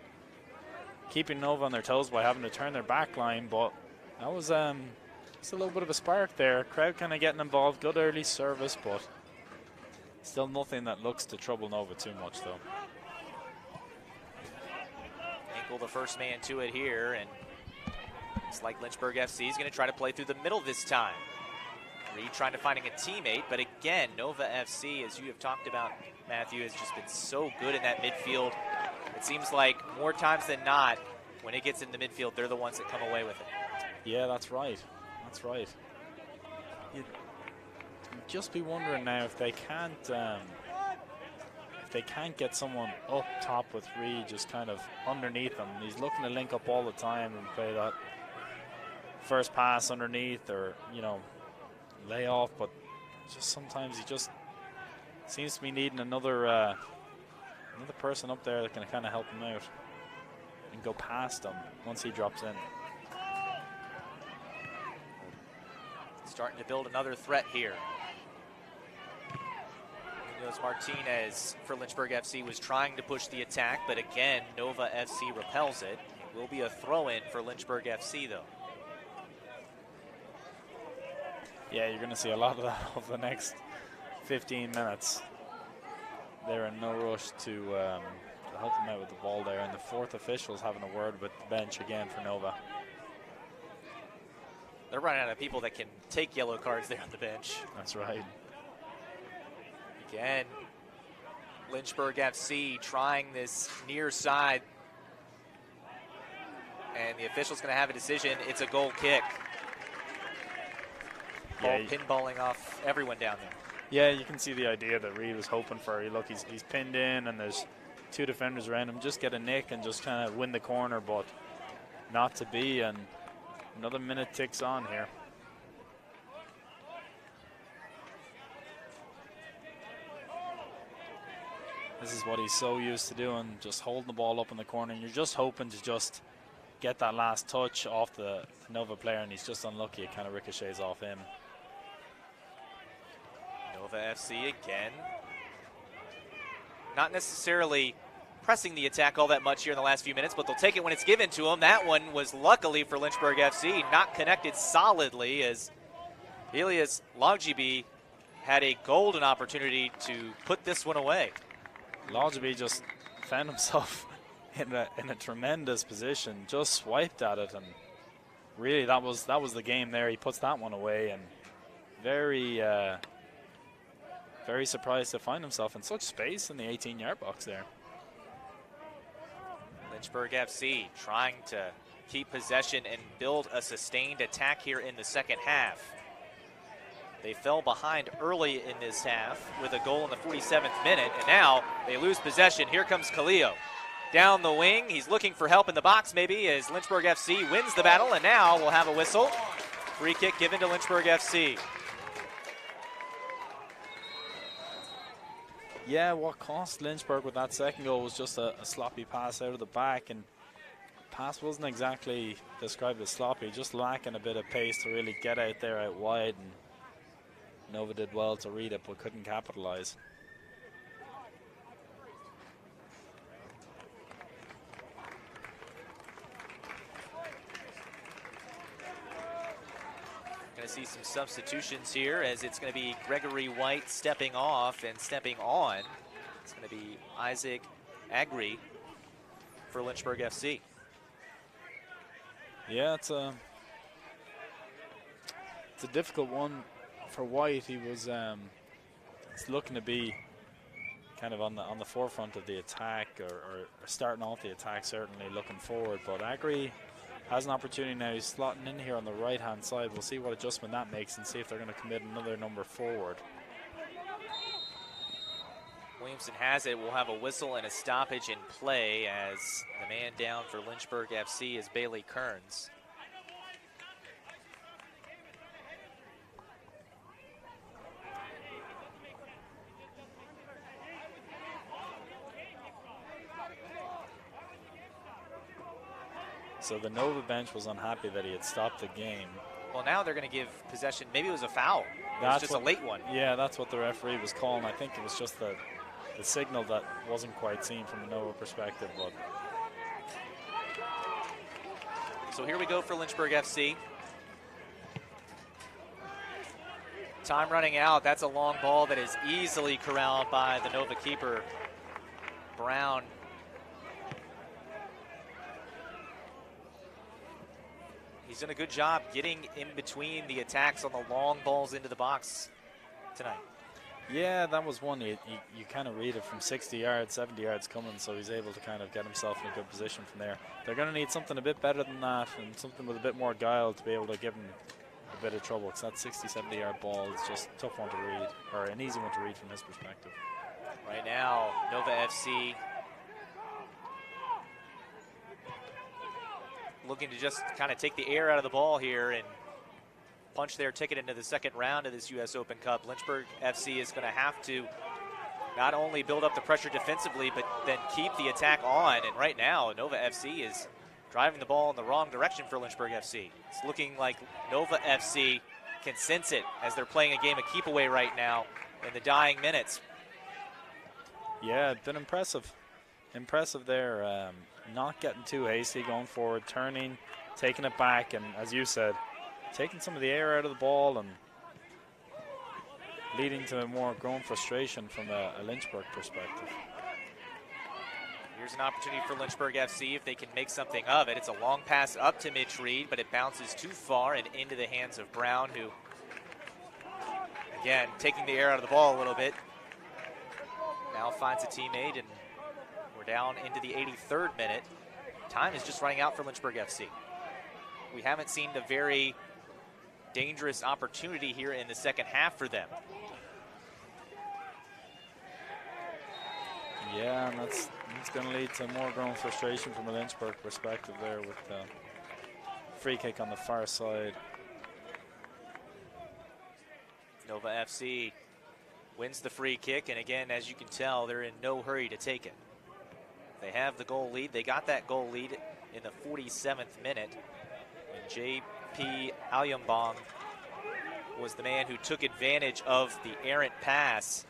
keeping Nova on their toes by having to turn their back line. But that was just a little bit of a spark there. Crowd kind of getting involved, good early service, but still nothing that looks to trouble Nova too much, though. Hinkle the first man to it here, and it's like Lynchburg FC is going to try to play through the middle this time. Reed trying to finding a teammate, but again, Nova FC, as you have talked about, Matthew, has just been so good in that midfield. it seems like more times than not, when it gets into midfield, they're the ones that come away with it. Yeah, that's right. That's right. You'd just be wondering now if they can't get someone up top with Reed, just kind of underneath him. He's looking to link up all the time and play that first pass underneath, or lay off, but just sometimes he just seems to be needing another person up there that can kind of help him out and go past him once he drops in. Starting to build another threat here. Munoz Martinez for Lynchburg FC was trying to push the attack, but again, Nova FC repels it. It will be a throw-in for Lynchburg FC, though. Yeah, you're going to see a lot of that over the next 15 minutes. They're in no rush to help them out with the ball there, and the fourth official's having a word with the bench again for Nova. They're running out of people that can take yellow cards there on the bench. That's right. Again, Lynchburg FC trying this near side. And the official's going to have a decision. It's a goal kick. Ball pinballing off everyone down there. Yeah, you can see the idea that Reed was hoping for. Look, he's pinned in, and there's two defenders around him. Just get a nick and just kind of win the corner, but not to be. And another minute ticks on here. This is what he's so used to doing, just holding the ball up in the corner. And you're just hoping to just get that last touch off the Nova player, and he's just unlucky. It kind of ricochets off him. Nova FC again. Not necessarily pressing the attack all that much here in the last few minutes, but they'll take it when it's given to them. That one was luckily for Lynchburg FC, not connected solidly, as Elias Loggibi had a golden opportunity to put this one away. Loggibi just found himself in a tremendous position, just swiped at it, and really that was the game there. He puts that one away, and very surprised to find himself in such space in the 18-yard box there. Lynchburg FC trying to keep possession and build a sustained attack here in the second half. They fell behind early in this half with a goal in the 47th minute, and now they lose possession. Here comes Khalil. Down the wing, he's looking for help in the box maybe as Lynchburg FC wins the battle, and now we'll have a whistle. Free kick given to Lynchburg FC. Yeah, what cost Lynchburg with that second goal was just a sloppy pass out of the back, and pass wasn't exactly described as sloppy, just lacking a bit of pace to really get out there out wide, and Nova did well to read it but couldn't capitalize. Going to see some substitutions here as it's going to be Gregory White stepping off, and stepping on, it's going to be Isaac Agri for Lynchburg FC. Yeah, it's a difficult one for White. He was it's looking to be kind of on the forefront of the attack, or starting off the attack, certainly looking forward, but Agri has an opportunity now. He's slotting in here on the right-hand side. We'll see what adjustment that makes and see if they're going to commit another number forward. Williamson has it. We'll have a whistle and a stoppage in play as the man down for Lynchburg FC is Bailey Kearns. So the Nova bench was unhappy that he had stopped the game. Well, now they're going to give possession. Maybe it was a foul. It was just a late one. Yeah, that's what the referee was calling. I think it was just the signal that wasn't quite seen from a Nova perspective. But so here we go for Lynchburg FC. Time running out. That's a long ball that is easily corralled by the Nova keeper, Brown. He's done a good job getting in between the attacks on the long balls into the box tonight. Yeah, that was one. You kind of read it from 60 yards, 70 yards coming, so he's able to kind of get himself in a good position from there. They're going to need something a bit better than that and something with a bit more guile to be able to give him a bit of trouble, because that 60, 70-yard ball is just a tough one to read, or an easy one to read from his perspective. Right now, Nova FC looking to just kind of take the air out of the ball here and punch their ticket into the second round of this U.S. Open Cup. Lynchburg FC is going to have to not only build up the pressure defensively, but then keep the attack on. And right now, Nova FC is driving the ball in the wrong direction for Lynchburg FC. It's looking like Nova FC can sense it as they're playing a game of keep away right now in the dying minutes. Yeah, been impressive. Impressive there. Not getting too hasty, going forward, turning, taking it back, and as you said, taking some of the air out of the ball and leading to a more growing frustration from a Lynchburg perspective. Here's an opportunity for Lynchburg FC if they can make something of it. It's a long pass up to Mitch Reed, but it bounces too far and into the hands of Brown, who, again, taking the air out of the ball a little bit. Now finds a teammate, and we're down into the 83rd minute. Time is just running out for Lynchburg FC. We haven't seen a very dangerous opportunity here in the second half for them. Yeah, and that's going to lead to more growing frustration from a Lynchburg perspective there with the free kick on the far side. Nova FC wins the free kick, and again, as you can tell, they're in no hurry to take it. They have the goal lead. They got that goal lead in the 47th minute, and J.P. Alyambong was the man who took advantage of the errant pass,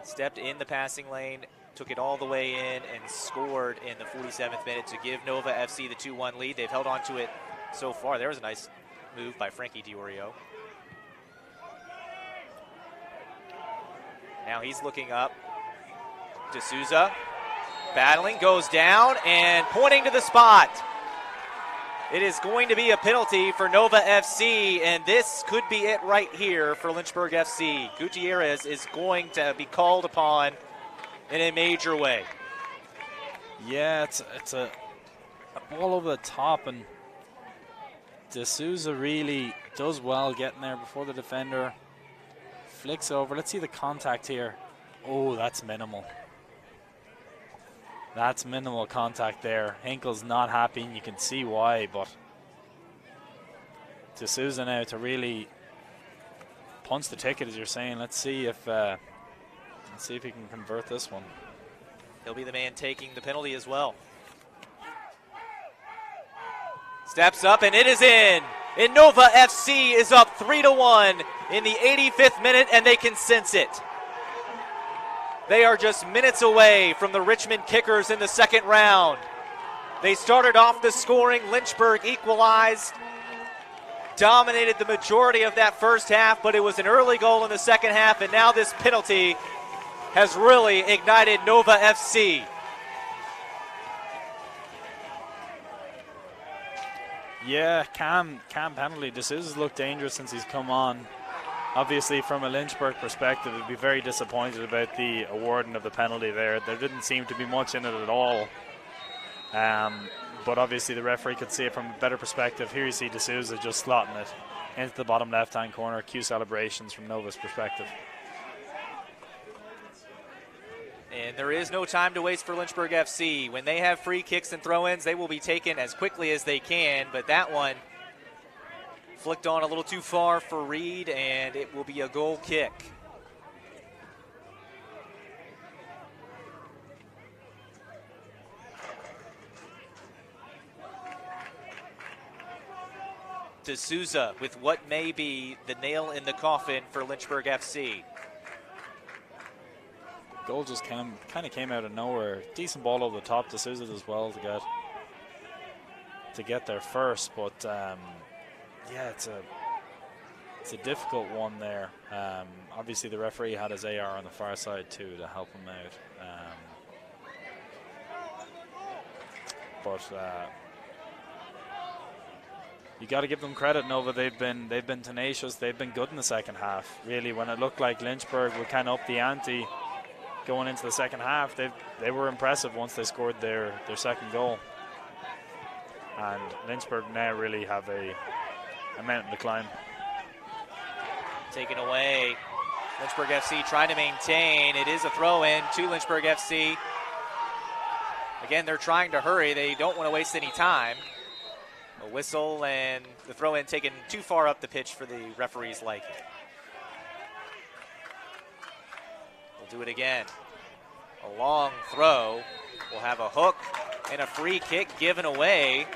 stepped in the passing lane, took it all the way in, and scored in the 47th minute to give Nova FC the 2-1 lead. They've held on to it so far. There was a nice move by Frankie Diorio. Now he's looking up. D'Souza battling, goes down, and pointing to the spot. It is going to be a penalty for Nova FC, and this could be it right here for Lynchburg FC. Gutierrez is going to be called upon in a major way. Yeah, it's a ball over the top, and D'Souza really does well getting there before the defender flicks over. Let's see the contact here. Oh, that's minimal. That's minimal contact there. Hinkle's not happy, and you can see why, but D'Souza now to really punch the ticket, as you're saying. Let's see if he can convert this one. He'll be the man taking the penalty as well. Steps up, and it is in. And Nova FC is up 3-1 in the 85th minute, and they can sense it. They are just minutes away from the Richmond Kickers in the second round. They started off the scoring. Lynchburg equalized, dominated the majority of that first half, but it was an early goal in the second half, and now this penalty has really ignited Nova FC. Yeah, Cam penalty. D'Souza's looked dangerous since he's come on. Obviously, from a Lynchburg perspective, would be very disappointed about the awarding of the penalty there. There didn't seem to be much in it at all. But obviously, the referee could see it from a better perspective. Here you see D'Souza just slotting it into the bottom left-hand corner. Cue celebrations from Nova's perspective. And there is no time to waste for Lynchburg FC. When they have free kicks and throw-ins, they will be taken as quickly as they can. But that one flicked on a little too far for Reed, and it will be a goal kick. D'Souza with what may be the nail in the coffin for Lynchburg FC. Goal just kind of came out of nowhere. Decent ball over the top. D'Souza does well to get there first, but yeah, it's a difficult one there. Obviously, the referee had his AR on the far side too to help him out. you got to give them credit, Nova. They've been tenacious. They've been good in the second half. Really, when it looked like Lynchburg would kind of up the ante going into the second half, they were impressive once they scored their second goal. And Lynchburg now really have a mountain to climb. Taken away. Lynchburg FC trying to maintain. It is a throw-in to Lynchburg FC. Again, they're trying to hurry. They don't want to waste any time. A whistle and the throw-in taken too far up the pitch for the referees' liking. We'll do it again. A long throw. We'll have a hook and a free kick given away.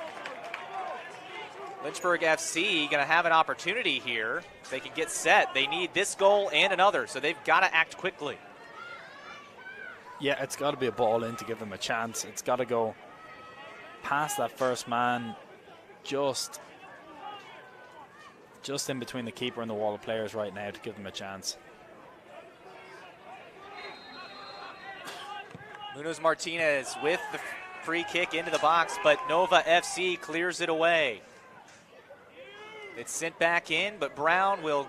Lynchburg FC going to have an opportunity here. If they can get set, they need this goal and another, so they've got to act quickly. Yeah, it's got to be a ball in to give them a chance. It's got to go past that first man, just in between the keeper and the wall of players right now to give them a chance. Munoz Martinez with the free kick into the box, but Nova FC clears it away. It's sent back in, but Brown will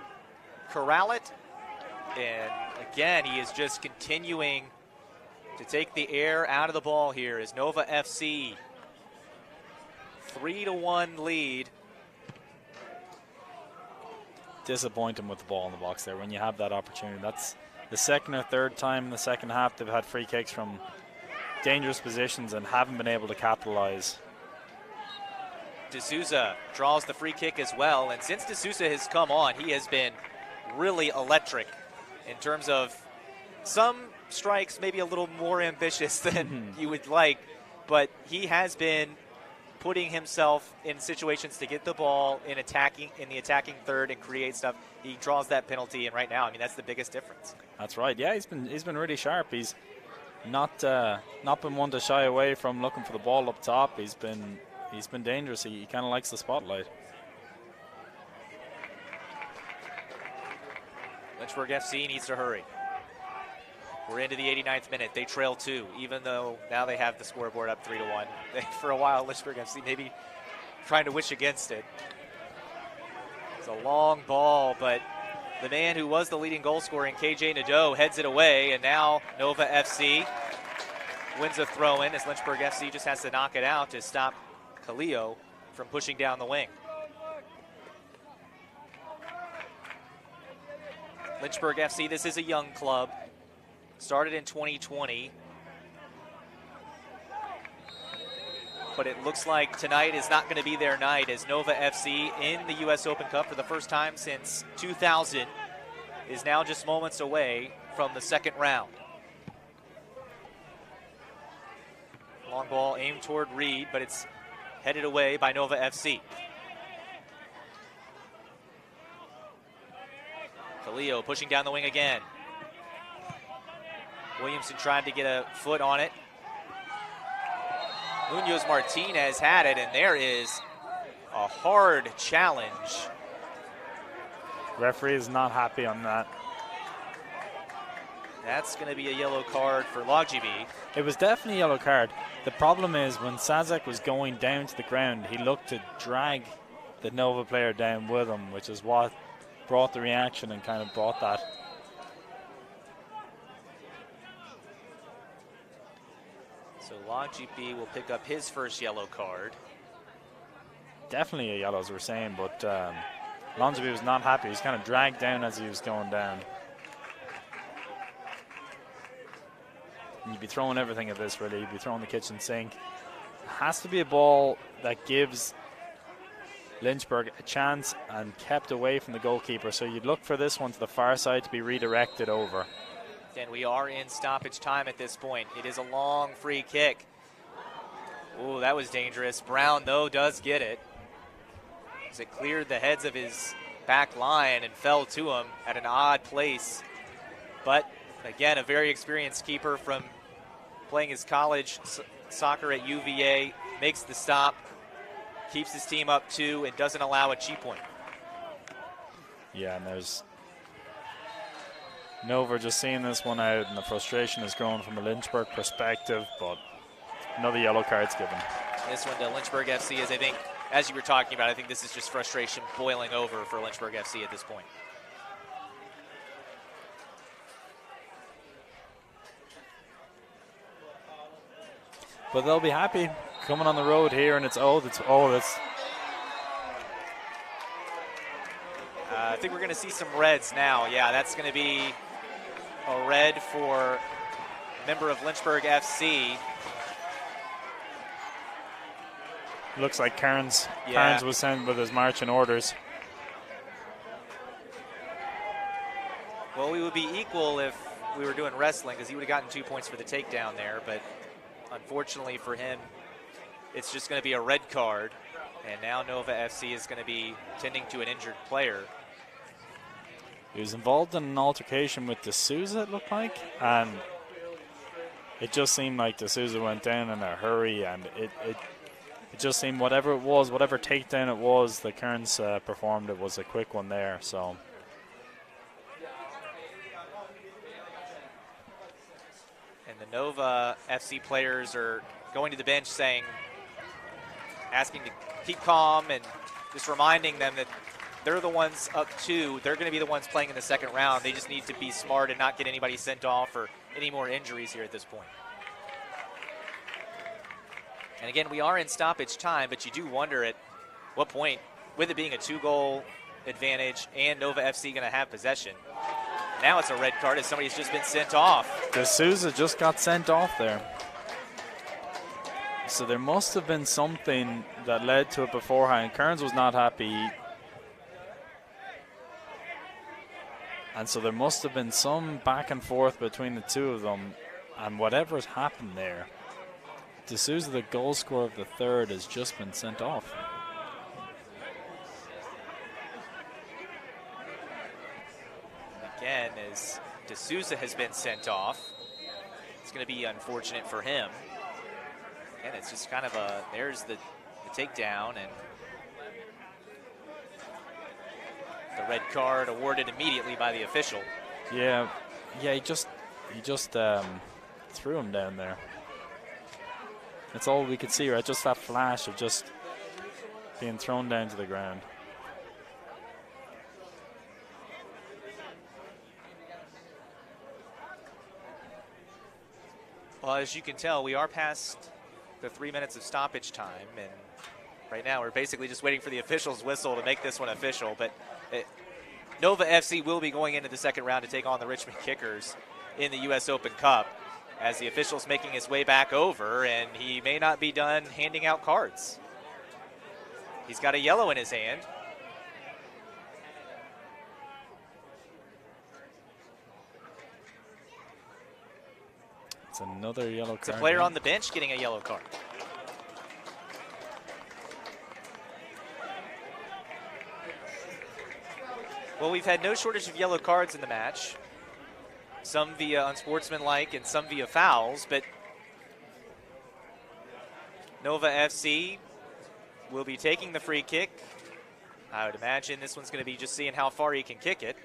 corral it. And again, he is just continuing to take the air out of the ball here as Nova FC 3-1 lead. Disappointing with the ball in the box there when you have that opportunity. That's the second or third time in the second half they've had free kicks from dangerous positions and haven't been able to capitalize. D'Souza draws the free kick as well, and since D'Souza has come on, he has been really electric in terms of some strikes maybe a little more ambitious than you would like, but he has been putting himself in situations to get the ball in the attacking third and create stuff. He draws that penalty, and right now, I mean, that's the biggest difference. That's right. Yeah, he's been really sharp. He's not been one to shy away from looking for the ball up top. He's been dangerous. He kind of likes the spotlight. Lynchburg FC needs to hurry. We're into the 89th minute. They trail 2, even though now they have the scoreboard up 3-1. For a while, Lynchburg FC maybe trying to wish against it. It's a long ball, but the man who was the leading goal scorer in KJ Nadeau heads it away, and now Nova FC wins a throw-in as Lynchburg FC just has to knock it out to stop Khalil from pushing down the wing. Lynchburg FC, this is a young club. Started in 2020. But it looks like tonight is not going to be their night as Nova FC in the U.S. Open Cup for the first time since 2000 is now just moments away from the second round. Long ball aimed toward Reed, but it's headed away by Nova FC. Khalil pushing down the wing again. Williamson tried to get a foot on it. Munoz Martinez had it, and there is a hard challenge. Referee is not happy on that. That's going to be a yellow card for Loggiby. It was definitely a yellow card. The problem is when Sazek was going down to the ground, he looked to drag the Nova player down with him, which is what brought the reaction and kind of brought that. So Loggiby will pick up his first yellow card. Definitely a yellow, as we're saying, but Longeby was not happy. He was kind of dragged down as he was going down. And you'd be throwing everything at this, really. You'd be throwing the kitchen sink. It has to be a ball that gives Lynchburg a chance and kept away from the goalkeeper. So you'd look for this one to the far side to be redirected over. And we are in stoppage time at this point. It is a long free kick. Ooh, that was dangerous. Brown, though, does get it. As it cleared the heads of his back line and fell to him at an odd place. But, again, a very experienced keeper from playing his college soccer at UVA. Makes the stop, keeps his team up 2, and doesn't allow a cheap one. Yeah, and there's Nova just seeing this one out, and the frustration is growing from a Lynchburg perspective, but another yellow card's given. This one to Lynchburg FC as I think as you were talking about, I think this is just frustration boiling over for Lynchburg FC at this point. But they'll be happy coming on the road here, and it's old. I think we're going to see some reds now. Yeah, that's going to be a red for a member of Lynchburg FC. Looks like Kearns was sent with his marching orders. Well, we would be equal if we were doing wrestling, because he would have gotten 2 points for the takedown there, but unfortunately for him, it's just going to be a red card, and now Nova FC is going to be tending to an injured player. He was involved in an altercation with D'Souza, it looked like, and it just seemed like D'Souza went down in a hurry, and it just seemed whatever it was, whatever takedown it was that Kearns performed, it was a quick one there. So. And the Nova FC players are going to the bench asking to keep calm and just reminding them that they're the ones up 2. They're going to be the ones playing in the second round. They just need to be smart and not get anybody sent off or any more injuries here at this point. And again, we are in stoppage time, but you do wonder at what point, with it being a 2-goal advantage and Nova FC going to have possession. Now it's a red card as somebody's just been sent off. D'Souza just got sent off there. So there must have been something that led to it beforehand. Kearns was not happy. And so there must have been some back and forth between the two of them. And whatever's happened there, D'Souza, the goal scorer of the third, has just been sent off. Again, as D'Souza has been sent off, it's going to be unfortunate for him. And it's just kind of there's the takedown, and the red card awarded immediately by the official. Yeah, he just threw him down there. That's all we could see, right? Just that flash of just being thrown down to the ground. Well, as you can tell, we are past the 3 minutes of stoppage time, and right now we're basically just waiting for the official's whistle to make this one official. But Nova FC will be going into the second round to take on the Richmond Kickers in the U.S. Open Cup, as the official's making his way back over, and he may not be done handing out cards. He's got a yellow in his hand. It's another yellow card. It's a player on the bench getting a yellow card. Well, we've had no shortage of yellow cards in the match. Some via unsportsmanlike and some via fouls, but Nova FC will be taking the free kick. I would imagine this one's going to be just seeing how far he can kick it.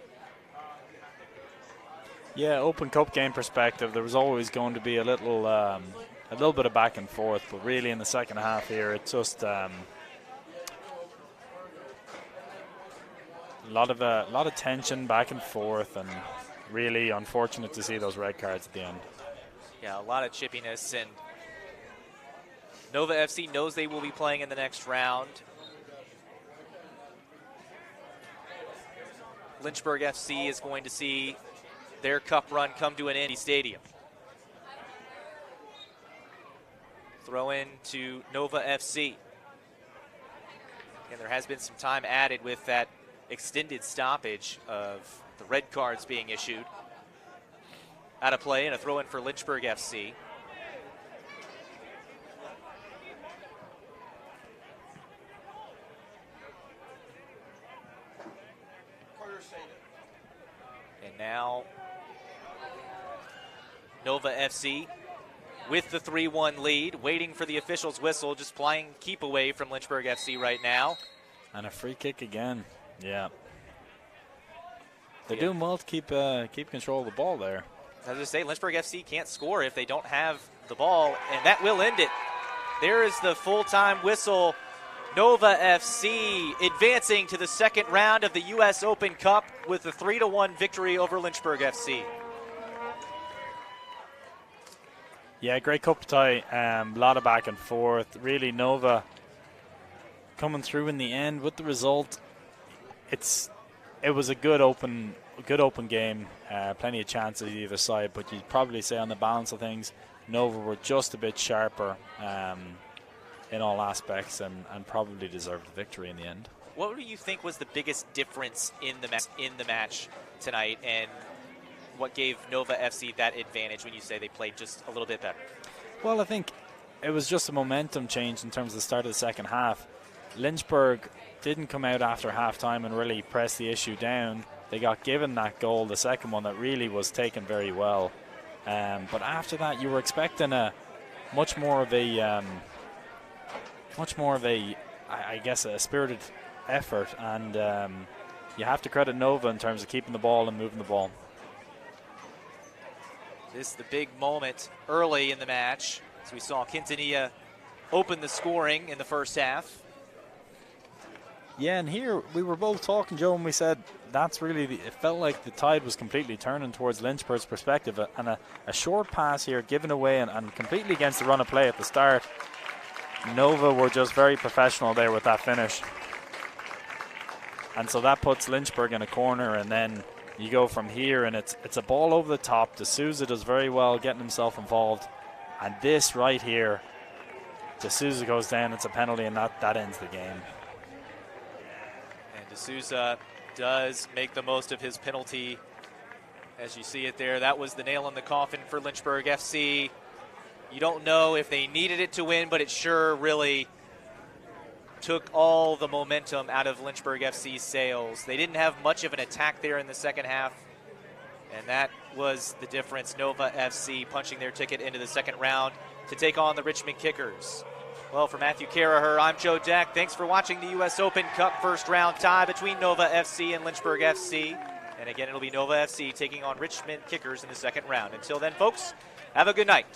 Yeah, Open Cup game perspective, there was always going to be a little bit of back and forth, but really in the second half here, it's just a lot of tension back and forth, and really unfortunate to see those red cards at the end. Yeah, a lot of chippiness, and Nova FC knows they will be playing in the next round. Lynchburg FC is going to see their cup run come to an end at Stadium. Throw in to Nova FC. And there has been some time added with that extended stoppage of the red cards being issued. Out of play, and a throw in for Lynchburg FC. And now Nova FC with the 3-1 lead, waiting for the official's whistle, just playing keep away from Lynchburg FC right now. And a free kick again. Yeah. They're doing well to keep control of the ball there. As I say, Lynchburg FC can't score if they don't have the ball, and that will end it. There is the full-time whistle Nova FC advancing to the second round of the U.S. Open Cup with a 3-1 victory over Lynchburg FC. Yeah, great cup tie. A lot of back and forth. Really, Nova coming through in the end with the result. It was a good open game. Plenty of chances either side, but you'd probably say on the balance of things, Nova were just a bit sharper in all aspects and probably deserved the victory in the end. What do you think was the biggest difference in the match tonight, and what gave Nova FC that advantage when you say they played just a little bit better? Well, I think it was just a momentum change in terms of the start of the second half. Lynchburg didn't come out after halftime and really press the issue down. They got given that goal, the second one, that really was taken very well. But after that, you were expecting a much more of a I guess, a spirited effort, and you have to credit Nova in terms of keeping the ball and moving the ball. This is the big moment early in the match, as we saw Quintanilla open the scoring in the first half. Yeah, and here we were both talking, Joe, and we said that's really, it felt like the tide was completely turning towards Lynchburg's perspective, and a short pass here given away and completely against the run of play at the start. Nova were just very professional there with that finish. And so that puts Lynchburg in a corner, and then you go from here, and it's a ball over the top. D'Souza does very well getting himself involved. And this right here, D'Souza goes down, it's a penalty, and that ends the game. And D'Souza does make the most of his penalty. As you see it there, that was the nail in the coffin for Lynchburg FC. You don't know if they needed it to win, but it sure really took all the momentum out of Lynchburg FC's sails. They didn't have much of an attack there in the second half, and that was the difference. Nova FC punching their ticket into the second round to take on the Richmond Kickers. Well, for Matthew Caraher, I'm Joe Deck. Thanks for watching the U.S. Open Cup first round tie between Nova FC and Lynchburg FC. And again, it'll be Nova FC taking on Richmond Kickers in the second round. Until then, folks, have a good night.